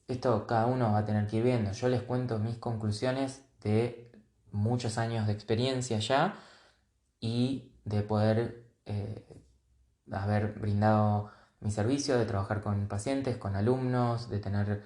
esto cada uno va a tener que ir viendo. Yo les cuento mis conclusiones de muchos años de experiencia ya y de poder haber brindado mi servicio, de trabajar con pacientes, con alumnos, de tener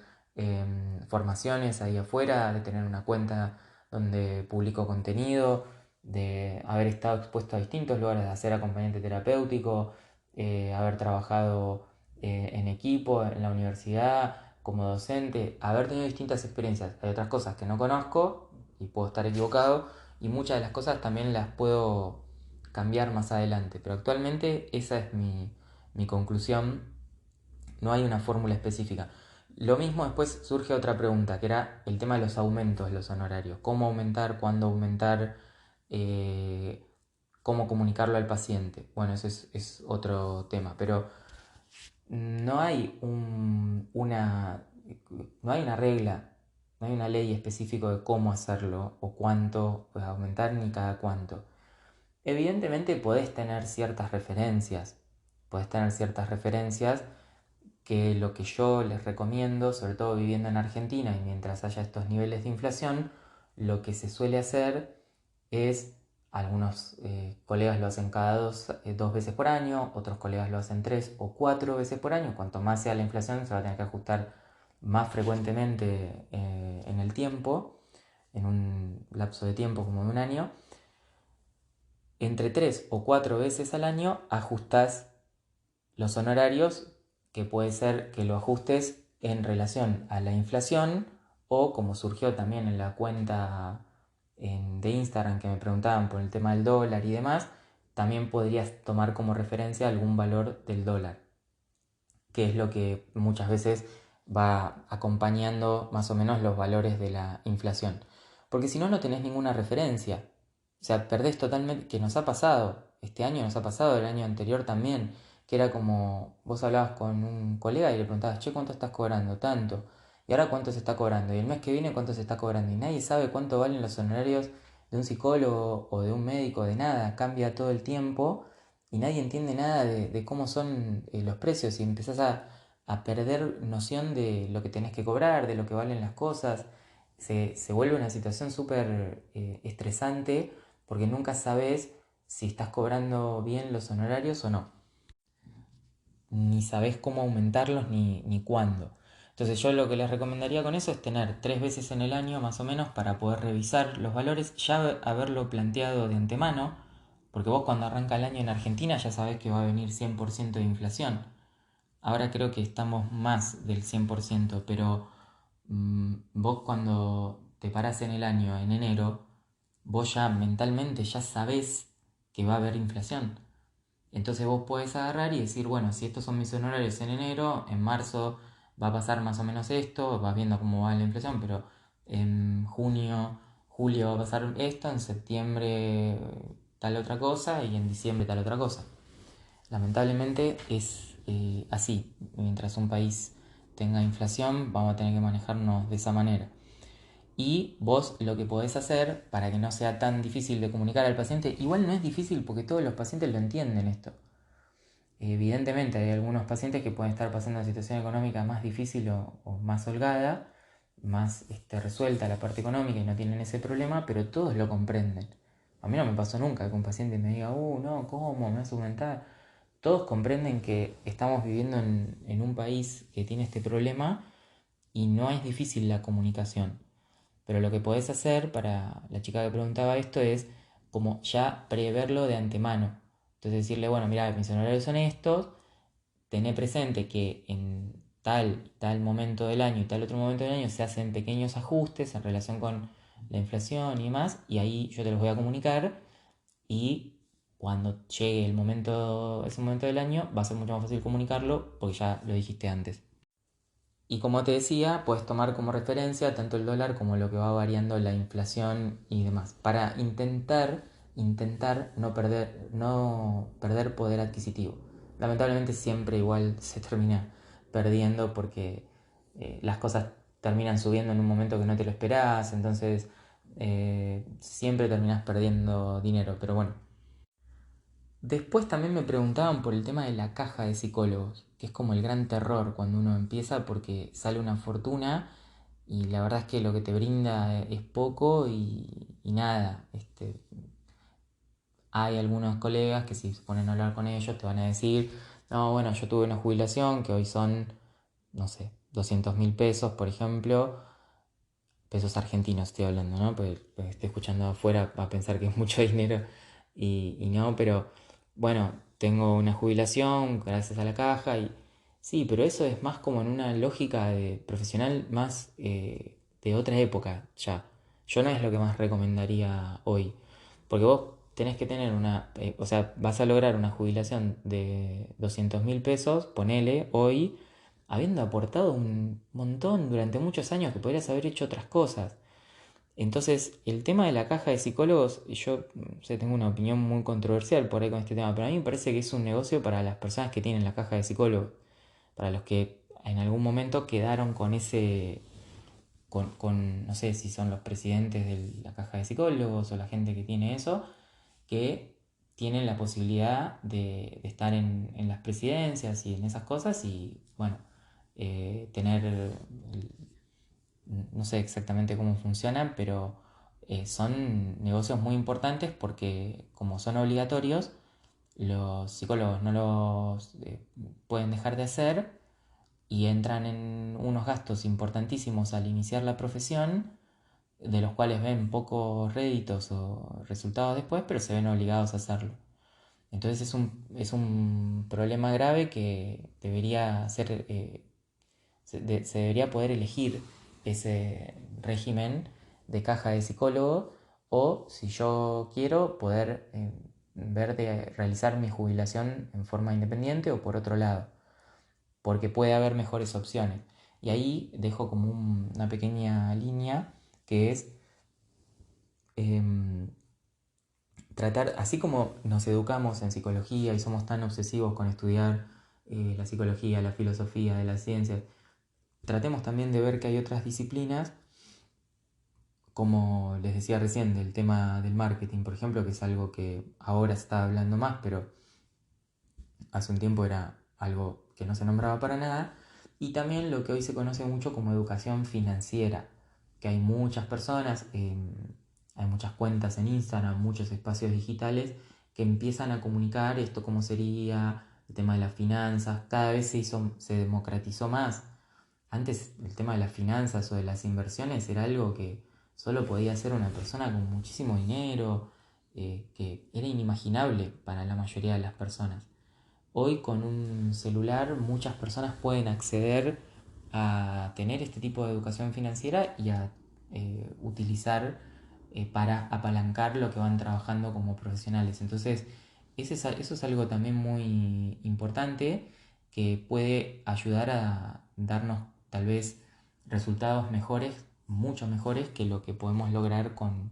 formaciones ahí afuera, de tener una cuenta donde publico contenido, de haber estado expuesto a distintos lugares, de hacer acompañante terapéutico, haber trabajado en equipo, en la universidad, como docente, haber tenido distintas experiencias. Hay otras cosas que no conozco y puedo estar equivocado y muchas de las cosas también las puedo cambiar más adelante. Pero actualmente esa es mi conclusión. No hay una fórmula específica. Lo mismo después surge otra pregunta, que era el tema de los aumentos de los honorarios. ¿Cómo aumentar? ¿Cuándo aumentar? Eh, ¿Cómo comunicarlo al paciente? Bueno, eso es otro tema. Pero no hay no hay una regla, no hay una ley específica de cómo hacerlo o cuánto aumentar ni cada cuánto. Evidentemente podés tener ciertas referencias que lo que yo les recomiendo, sobre todo viviendo en Argentina y mientras haya estos niveles de inflación, lo que se suele hacer es, algunos colegas lo hacen cada dos veces por año, otros colegas lo hacen 3 o 4 veces por año. Cuanto más sea la inflación, se va a tener que ajustar más frecuentemente en el tiempo, en un lapso de tiempo como de un año. Entre 3 o 4 veces al año ajustás los honorarios, que puede ser que lo ajustes en relación a la inflación, o como surgió también en la cuenta de Instagram que me preguntaban por el tema del dólar y demás, también podrías tomar como referencia algún valor del dólar, que es lo que muchas veces va acompañando más o menos los valores de la inflación. Porque si no, no tenés ninguna referencia. O sea, perdés totalmente, que nos ha pasado, este año nos ha pasado, el año anterior también, que era como, vos hablabas con un colega y le preguntabas, che, ¿cuánto estás cobrando? Tanto. Y ahora cuánto se está cobrando. Y el mes que viene cuánto se está cobrando. Y nadie sabe cuánto valen los honorarios de un psicólogo o de un médico, de nada. Cambia todo el tiempo y nadie entiende nada de cómo son los precios y empezás a perder noción de lo que tenés que cobrar, de lo que valen las cosas. Se vuelve una situación súper estresante porque nunca sabes si estás cobrando bien los honorarios o no. Ni sabes cómo aumentarlos ni cuándo. Entonces yo lo que les recomendaría con eso es tener 3 veces en el año más o menos para poder revisar los valores, ya haberlo planteado de antemano, porque vos cuando arranca el año en Argentina ya sabés que va a venir 100% de inflación. Ahora creo que estamos más del 100%, pero vos cuando te parás en el año, en enero, vos ya mentalmente ya sabés que va a haber inflación. Entonces vos podés agarrar y decir, bueno, si estos son mis honorarios en enero, en marzo va a pasar más o menos esto, vas viendo cómo va la inflación, pero en junio, julio va a pasar esto, en septiembre tal otra cosa y en diciembre tal otra cosa. Lamentablemente es así. Mientras un país tenga inflación, vamos a tener que manejarnos de esa manera. Y vos lo que podés hacer para que no sea tan difícil de comunicar al paciente, igual no es difícil porque todos los pacientes lo entienden esto. Evidentemente hay algunos pacientes que pueden estar pasando una situación económica más difícil o más holgada, más resuelta la parte económica y no tienen ese problema, pero todos lo comprenden. A mí no me pasó nunca que un paciente me diga, no, ¿cómo? Me vas a aumentar. Todos comprenden que estamos viviendo en un país que tiene este problema y no es difícil la comunicación. Pero lo que podés hacer para la chica que preguntaba esto es como ya preverlo de antemano. Entonces decirle, bueno, mira, mis honorarios son estos, tené presente que en tal momento del año y tal otro momento del año se hacen pequeños ajustes en relación con la inflación y demás, y ahí yo te los voy a comunicar y cuando llegue ese momento del año va a ser mucho más fácil comunicarlo porque ya lo dijiste antes. Y como te decía, puedes tomar como referencia tanto el dólar como lo que va variando la inflación y demás, para intentar no perder poder adquisitivo. Lamentablemente siempre igual se termina perdiendo porque las cosas terminan subiendo en un momento que no te lo esperás, entonces siempre terminas perdiendo dinero, pero bueno. Después también me preguntaban por el tema de la caja de psicólogos, que es como el gran terror cuando uno empieza porque sale una fortuna y la verdad es que lo que te brinda es poco y nada. Hay algunos colegas que si se ponen a hablar con ellos te van a decir, no, bueno, yo tuve una jubilación que hoy son, no sé, 200.000 pesos, por ejemplo, pesos argentinos estoy hablando, ¿no? Pues estoy escuchando afuera a pensar que es mucho dinero y no, pero bueno, tengo una jubilación gracias a la caja y sí, pero eso es más como en una lógica de profesional más de otra época ya. Yo no es lo que más recomendaría hoy, porque vos tenés que tener o sea, vas a lograr una jubilación de 200.000 pesos, ponele hoy habiendo aportado un montón durante muchos años que podrías haber hecho otras cosas. Entonces, el tema de la caja de psicólogos, y yo tengo una opinión muy controversial por ahí con este tema, pero a mí me parece que es un negocio para las personas que tienen la caja de psicólogos, para los que en algún momento quedaron con no sé si son los presidentes de la caja de psicólogos o la gente que tiene eso, que tienen la posibilidad de estar en las presidencias y en esas cosas y bueno, tener, no sé exactamente cómo funcionan, pero son negocios muy importantes porque como son obligatorios, los psicólogos no los pueden dejar de hacer y entran en unos gastos importantísimos al iniciar la profesión, de los cuales ven pocos réditos o resultados después, pero se ven obligados a hacerlo. Entonces es un problema grave que debería ser, se debería poder elegir ese régimen de caja de psicólogo o, si yo quiero, poder ver de realizar mi jubilación en forma independiente o por otro lado, porque puede haber mejores opciones. Y ahí dejo como una pequeña línea que es em, tratar, así como nos educamos en psicología y somos tan obsesivos con estudiar la psicología, la filosofía de las ciencias, tratemos también de ver que hay otras disciplinas, como les decía recién, del tema del marketing, por ejemplo, que es algo que ahora se está hablando más, pero hace un tiempo era algo que no se nombraba para nada, y también lo que hoy se conoce mucho como educación financiera, que hay muchas personas, hay muchas cuentas en Instagram, muchos espacios digitales que empiezan a comunicar esto cómo sería, el tema de las finanzas, cada vez se democratizó más. Antes el tema de las finanzas o de las inversiones era algo que solo podía hacer una persona con muchísimo dinero, que era inimaginable para la mayoría de las personas. Hoy con un celular muchas personas pueden acceder a tener este tipo de educación financiera y a utilizar para apalancar lo que van trabajando como profesionales. Entonces, eso es algo también muy importante que puede ayudar a darnos tal vez resultados mejores, mucho mejores que lo que podemos lograr con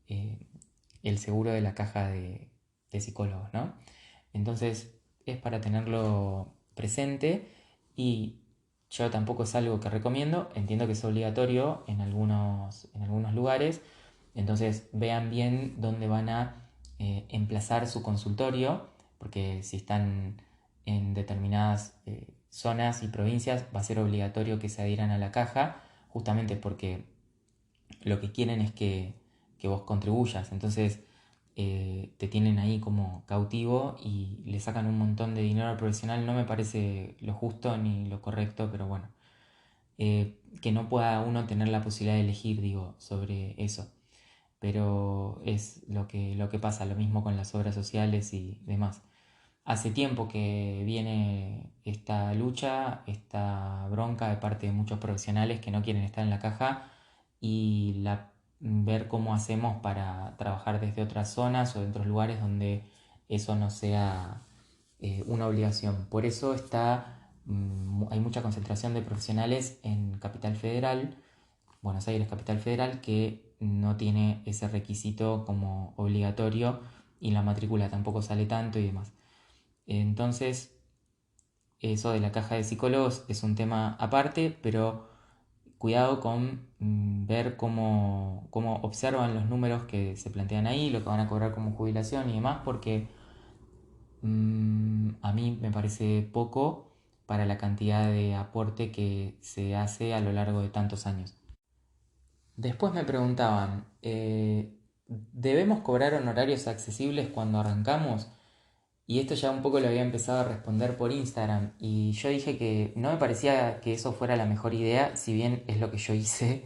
el seguro de la caja de psicólogos, ¿no? Entonces es para tenerlo presente y yo tampoco es algo que recomiendo, entiendo que es obligatorio en algunos lugares, entonces vean bien dónde van a emplazar su consultorio, porque si están en determinadas zonas y provincias va a ser obligatorio que se adhieran a la caja, justamente porque lo que quieren es que vos contribuyas, entonces te tienen ahí como cautivo y le sacan un montón de dinero al profesional, no me parece lo justo ni lo correcto, pero bueno, que no pueda uno tener la posibilidad de elegir, digo, sobre eso. Pero es lo que pasa, lo mismo con las obras sociales y demás. Hace tiempo que viene esta lucha, esta bronca de parte de muchos profesionales que no quieren estar en la caja y ver cómo hacemos para trabajar desde otras zonas o de otros lugares donde eso no sea una obligación. Por eso hay mucha concentración de profesionales en Capital Federal, Buenos Aires Capital Federal, que no tiene ese requisito como obligatorio y la matrícula tampoco sale tanto y demás. Entonces, eso de la caja de psicólogos es un tema aparte, pero cuidado con ver cómo observan los números que se plantean ahí, lo que van a cobrar como jubilación y demás, porque a mí me parece poco para la cantidad de aporte que se hace a lo largo de tantos años. Después me preguntaban, ¿debemos cobrar honorarios accesibles cuando arrancamos? Y esto ya un poco lo había empezado a responder por Instagram y yo dije que no me parecía que eso fuera la mejor idea, si bien es lo que yo hice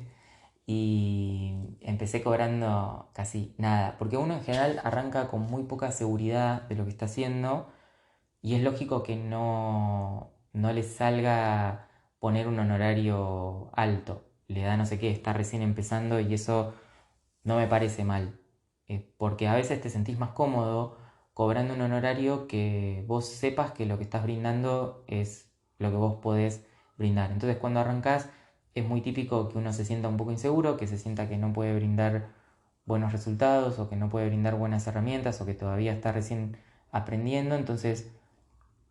y empecé cobrando casi nada, porque uno en general arranca con muy poca seguridad de lo que está haciendo y es lógico que no le salga poner un honorario alto, le da no sé qué, está recién empezando y eso no me parece mal, porque a veces te sentís más cómodo cobrando un honorario que vos sepas que lo que estás brindando es lo que vos podés brindar. Entonces cuando arrancás es muy típico que uno se sienta un poco inseguro, que se sienta que no puede brindar buenos resultados o que no puede brindar buenas herramientas o que todavía está recién aprendiendo. Entonces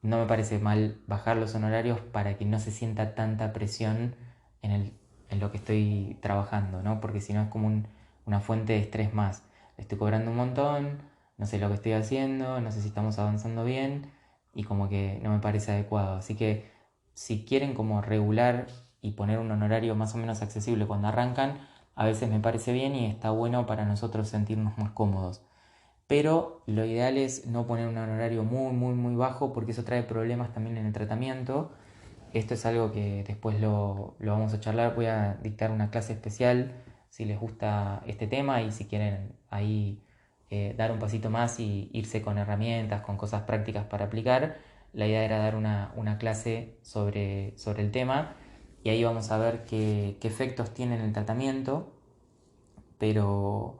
no me parece mal bajar los honorarios para que no se sienta tanta presión en lo que estoy trabajando, ¿no? Porque si no es como una fuente de estrés más. Estoy cobrando un montón, no sé lo que estoy haciendo, no sé si estamos avanzando bien y como que no me parece adecuado. Así que si quieren como regular y poner un honorario más o menos accesible cuando arrancan, a veces me parece bien y está bueno para nosotros sentirnos más cómodos. Pero lo ideal es no poner un honorario muy, muy, muy bajo porque eso trae problemas también en el tratamiento. Esto es algo que después lo vamos a charlar. Voy a dictar una clase especial si les gusta este tema y si quieren ahí dar un pasito más y irse con herramientas, con cosas prácticas para aplicar. La idea era dar una clase sobre el tema y ahí vamos a ver qué efectos tiene en el tratamiento, pero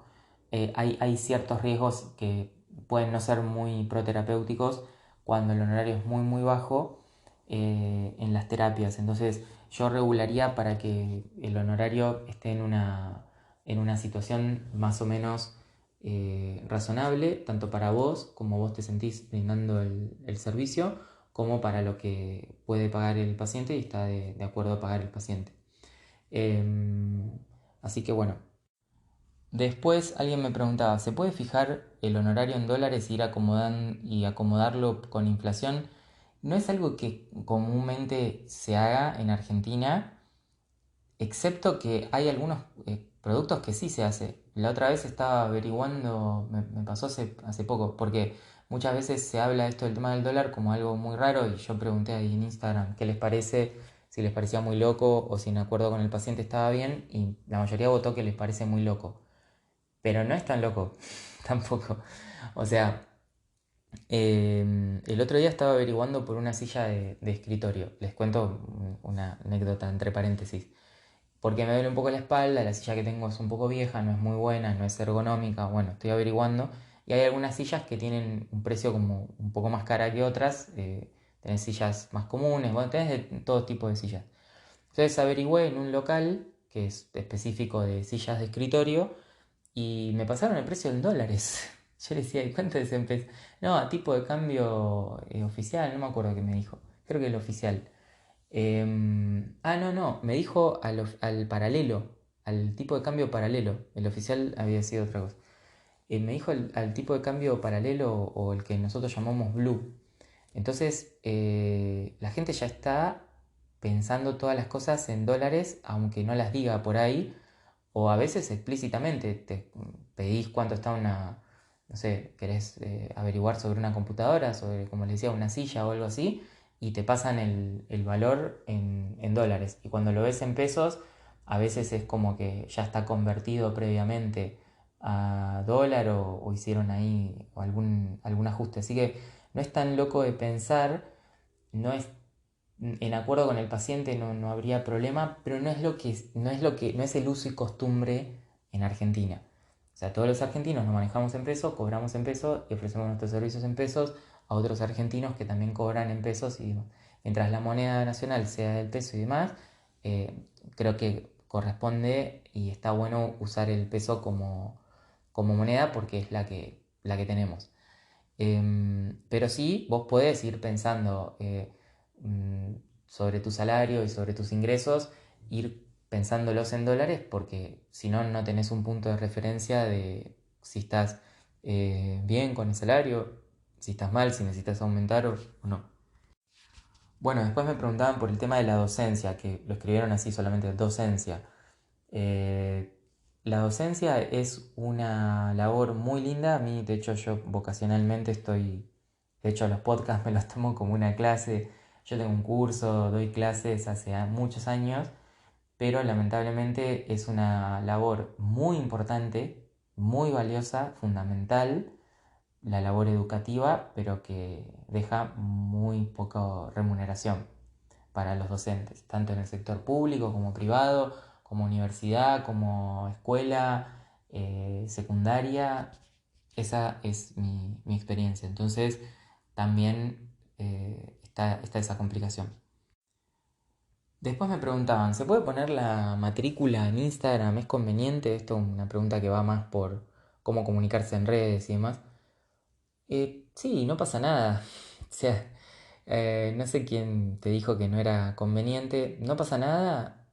hay ciertos riesgos que pueden no ser muy proterapéuticos cuando el honorario es muy muy bajo en las terapias. Entonces yo regularía para que el honorario esté en una situación más o menos razonable, tanto para vos, como vos te sentís brindando el servicio, como para lo que puede pagar el paciente y está de acuerdo a pagar el paciente. Así que bueno, después alguien me preguntaba, ¿se puede fijar el honorario en dólares y acomodarlo con inflación? No es algo que comúnmente se haga en Argentina, excepto que hay algunos productos que sí se hace. La otra vez estaba averiguando, me pasó hace poco, porque muchas veces se habla esto del tema del dólar como algo muy raro y yo pregunté ahí en Instagram qué les parece, si les parecía muy loco o si en acuerdo con el paciente estaba bien y la mayoría votó que les parece muy loco. Pero no es tan loco, tampoco. O sea, el otro día estaba averiguando por una silla de escritorio. Les cuento una anécdota entre paréntesis. Porque me duele un poco la espalda, la silla que tengo es un poco vieja, no es muy buena, no es ergonómica. Bueno, estoy averiguando. Y hay algunas sillas que tienen un precio como un poco más cara que otras. Tenés sillas más comunes, bueno, tenés de todo tipo de sillas. Entonces averigüé en un local que es específico de sillas de escritorio y me pasaron el precio en dólares. Yo le decía, ¿y cuánto es en pesos? No, a tipo de cambio oficial, no me acuerdo qué me dijo. Creo que el oficial. No, me dijo al paralelo, al tipo de cambio paralelo. El oficial había sido otra cosa. Me dijo al tipo de cambio paralelo o el que nosotros llamamos blue. Entonces, la gente ya está pensando todas las cosas en dólares, aunque no las diga por ahí, o a veces explícitamente te pedís cuánto está no sé, querés averiguar sobre una computadora, sobre, como les decía, una silla o algo así, y te pasan el valor en dólares. Y cuando lo ves en pesos, a veces es como que ya está convertido previamente a dólar o hicieron ahí algún ajuste. Así que no es tan loco de pensar, no es en acuerdo con el paciente no habría problema, pero no es el uso y costumbre en Argentina. O sea, todos los argentinos nos manejamos en pesos, cobramos en pesos y ofrecemos nuestros servicios en pesos a otros argentinos que también cobran en pesos y demás. Mientras la moneda nacional sea el peso y demás, eh, creo que corresponde y está bueno usar el peso como moneda porque es la que tenemos. Pero sí, vos podés ir pensando mm, sobre tu salario y sobre tus ingresos, ir pensándolos en dólares, porque si no, no tenés un punto de referencia de si estás bien con el salario, si estás mal, si necesitas aumentar o no. Bueno, después me preguntaban por el tema de la docencia, que lo escribieron así solamente, docencia. Eh, la docencia es una labor muy linda. A mí, de hecho, yo vocacionalmente de hecho, los podcasts me los tomo como una clase. Yo tengo un curso, doy clases hace muchos años, pero lamentablemente es una labor muy importante, muy valiosa, fundamental, la labor educativa, pero que deja muy poca remuneración para los docentes, tanto en el sector público como privado, como universidad, como escuela secundaria. Esa es mi experiencia. Entonces, también está esa complicación. Después me preguntaban, ¿se puede poner la matrícula en Instagram? ¿Es conveniente? Esto es una pregunta que va más por cómo comunicarse en redes y demás. Sí, no pasa nada. O sea, no sé quién te dijo que no era conveniente. No pasa nada.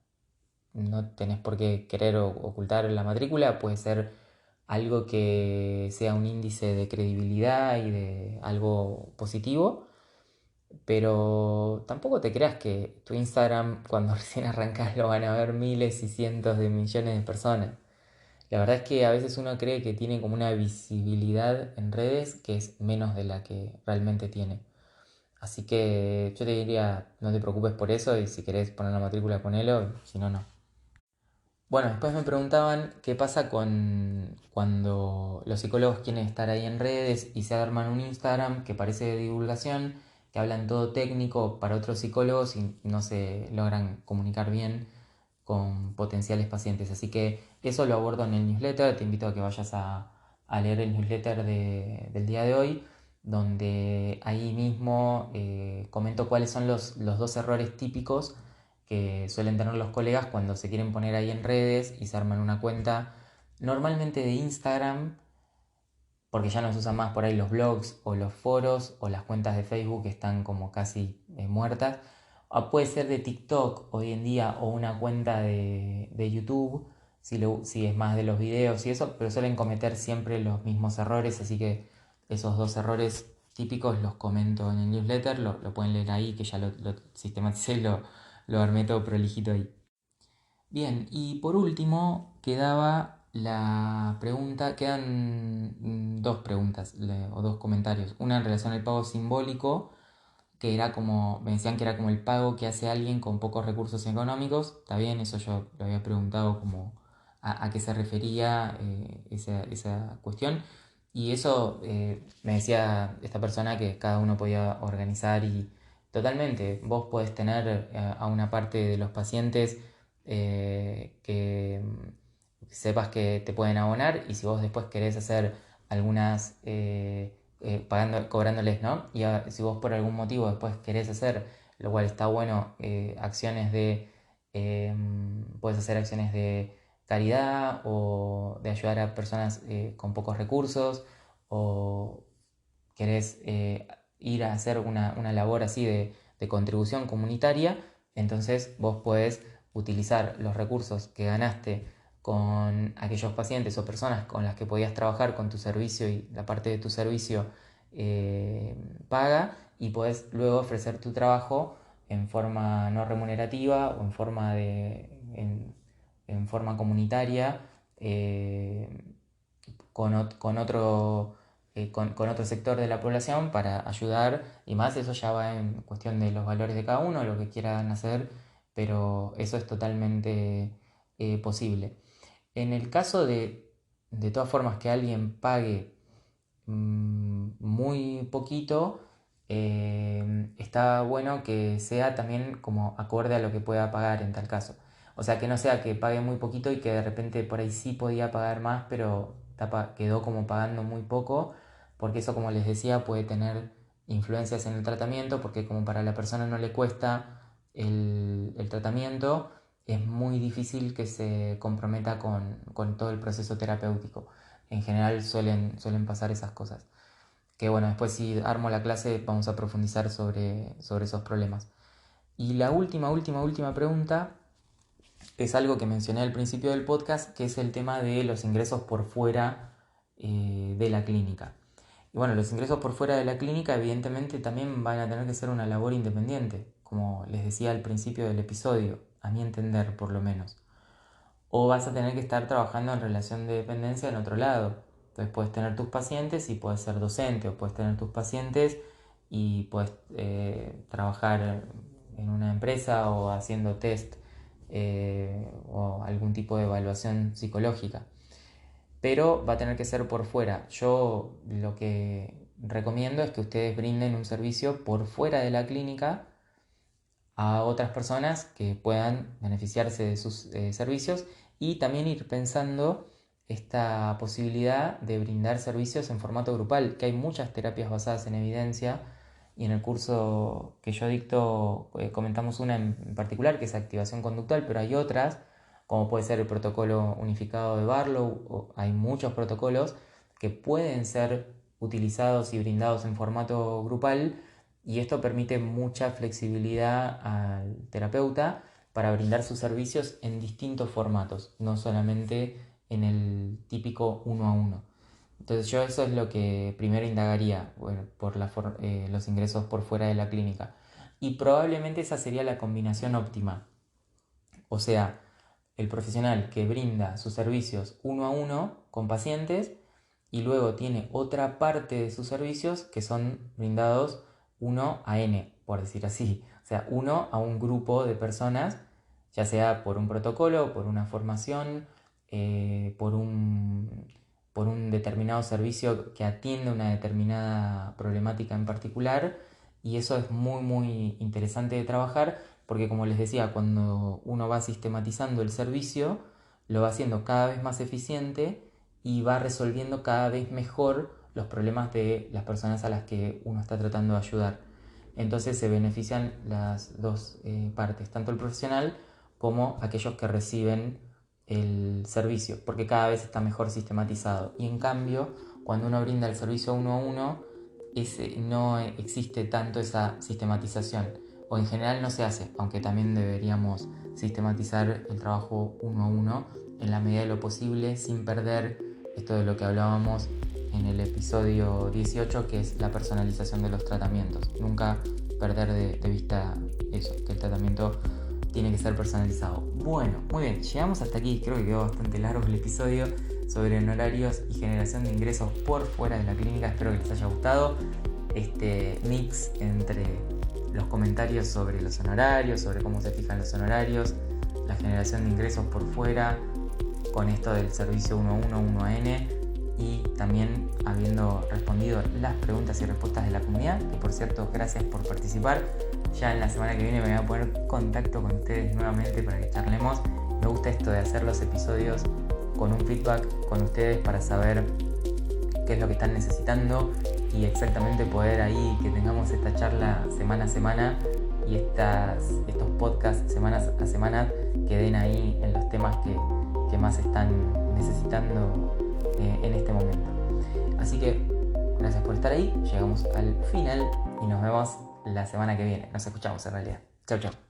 No tenés por qué querer ocultar la matrícula. Puede ser algo que sea un índice de credibilidad y de algo positivo. Pero tampoco te creas que tu Instagram cuando recién arrancas lo van a ver miles y cientos de millones de personas. La verdad es que a veces uno cree que tiene como una visibilidad en redes que es menos de la que realmente tiene. Así que yo te diría, no te preocupes por eso y si querés poner la matrícula ponelo, si no, no. Bueno, después me preguntaban qué pasa con cuando los psicólogos quieren estar ahí en redes y se arman un Instagram que parece de divulgación, que hablan todo técnico para otros psicólogos y no se logran comunicar bien con potenciales pacientes. Así que eso lo abordo en el newsletter. Te invito a que vayas a leer el newsletter del día de hoy, donde ahí mismo comento cuáles son los dos errores típicos que suelen tener los colegas cuando se quieren poner ahí en redes y se arman una cuenta, normalmente de Instagram, porque ya no se usan más por ahí los blogs o los foros o las cuentas de Facebook que están como casi muertas. O puede ser de TikTok hoy en día o una cuenta de YouTube, si es más de los videos y eso, pero suelen cometer siempre los mismos errores, así que esos dos errores típicos los comento en el newsletter, lo pueden leer ahí, que ya lo sistematicé y lo armé todo prolijito ahí. Bien, y por último quedaba la pregunta, quedan dos preguntas o dos comentarios. Una en relación al pago simbólico, que era como, me decían que era como el pago que hace alguien con pocos recursos económicos. Está bien, eso yo lo había preguntado como a qué se refería esa cuestión. Y eso me decía esta persona que cada uno podía organizar y totalmente, vos podés tener a una parte de los pacientes que sepas que te pueden abonar y si vos después querés hacer algunas cobrándoles, ¿no? Y si vos por algún motivo después querés hacer, lo cual está bueno, acciones puedes hacer acciones de caridad o de ayudar a personas con pocos recursos o querés ir a hacer una labor así de contribución comunitaria, entonces vos podés utilizar los recursos que ganaste con aquellos pacientes o personas con las que podías trabajar con tu servicio y la parte de tu servicio eh, paga y podés luego ofrecer tu trabajo en forma no remunerativa o en forma comunitaria eh, con con otro sector de la población para ayudar y más eso ya va en cuestión de los valores de cada uno, lo que quieran hacer, pero eso es totalmente posible. En el caso de todas formas que alguien pague muy poquito, está bueno que sea también como acorde a lo que pueda pagar en tal caso. O sea, que no sea que pague muy poquito y que de repente por ahí sí podía pagar más, pero quedó como pagando muy poco, porque eso, como les decía, puede tener influencias en el tratamiento, porque como para la persona no le cuesta el tratamiento, es muy difícil que se comprometa con todo el proceso terapéutico. En general suelen pasar esas cosas. Que bueno, después si armo la clase vamos a profundizar sobre esos problemas. Y la última pregunta es algo que mencioné al principio del podcast, que es el tema de los ingresos por fuera de la clínica. Y bueno, los ingresos por fuera de la clínica evidentemente también van a tener que ser una labor independiente, como les decía al principio del episodio, a mi entender por lo menos. O vas a tener que estar trabajando en relación de dependencia en otro lado. Entonces puedes tener tus pacientes y puedes ser docente, o puedes tener tus pacientes y puedes trabajar en una empresa o haciendo test o algún tipo de evaluación psicológica. Pero va a tener que ser por fuera. Yo lo que recomiendo es que ustedes brinden un servicio por fuera de la clínica a otras personas que puedan beneficiarse de sus servicios y también ir pensando esta posibilidad de brindar servicios en formato grupal, que hay muchas terapias basadas en evidencia y en el curso que yo dicto comentamos una en particular que es activación conductual, pero hay otras como puede ser el protocolo unificado de Barlow, o hay muchos protocolos que pueden ser utilizados y brindados en formato grupal y esto permite mucha flexibilidad al terapeuta para brindar sus servicios en distintos formatos, no solamente en el típico uno a uno. Entonces yo eso es lo que primero indagaría, bueno, por los ingresos por fuera de la clínica. Y probablemente esa sería la combinación óptima. O sea, el profesional que brinda sus servicios uno a uno con pacientes y luego tiene otra parte de sus servicios que son brindados uno a N, por decir así. O sea, uno a un grupo de personas, ya sea por un protocolo, por una formación, por un determinado servicio que atiende una determinada problemática en particular. Y eso es muy, muy interesante de trabajar porque, como les decía, cuando uno va sistematizando el servicio, lo va haciendo cada vez más eficiente y va resolviendo cada vez mejor los problemas de las personas a las que uno está tratando de ayudar. Entonces se benefician las dos partes, tanto el profesional como aquellos que reciben el servicio, porque cada vez está mejor sistematizado. Y en cambio, cuando uno brinda el servicio uno a uno, no existe tanto esa sistematización, o en general no se hace, aunque también deberíamos sistematizar el trabajo uno a uno en la medida de lo posible, sin perder esto de lo que hablábamos en el episodio 18, que es la personalización de los tratamientos. Nunca perder de vista eso, que el tratamiento tiene que ser personalizado. Bueno, muy bien, llegamos hasta aquí. Creo que quedó bastante largo el episodio sobre honorarios y generación de ingresos por fuera de la clínica. Espero que les haya gustado este mix entre los comentarios sobre los honorarios, sobre cómo se fijan los honorarios, la generación de ingresos por fuera, con esto del servicio 1 a 1, 1 a N, y también habiendo respondido las preguntas y respuestas de la comunidad, que por cierto, gracias por participar. Ya en la semana que viene me voy a poner en contacto con ustedes nuevamente para que charlemos. Me gusta esto de hacer los episodios con un feedback con ustedes para saber qué es lo que están necesitando y exactamente poder ahí que tengamos esta charla semana a semana y estos podcasts semanas a semana que den ahí en los temas que más están necesitando en este momento. Así que gracias por estar ahí, llegamos al final y nos vemos la semana que viene. Nos escuchamos en realidad. Chau, chau.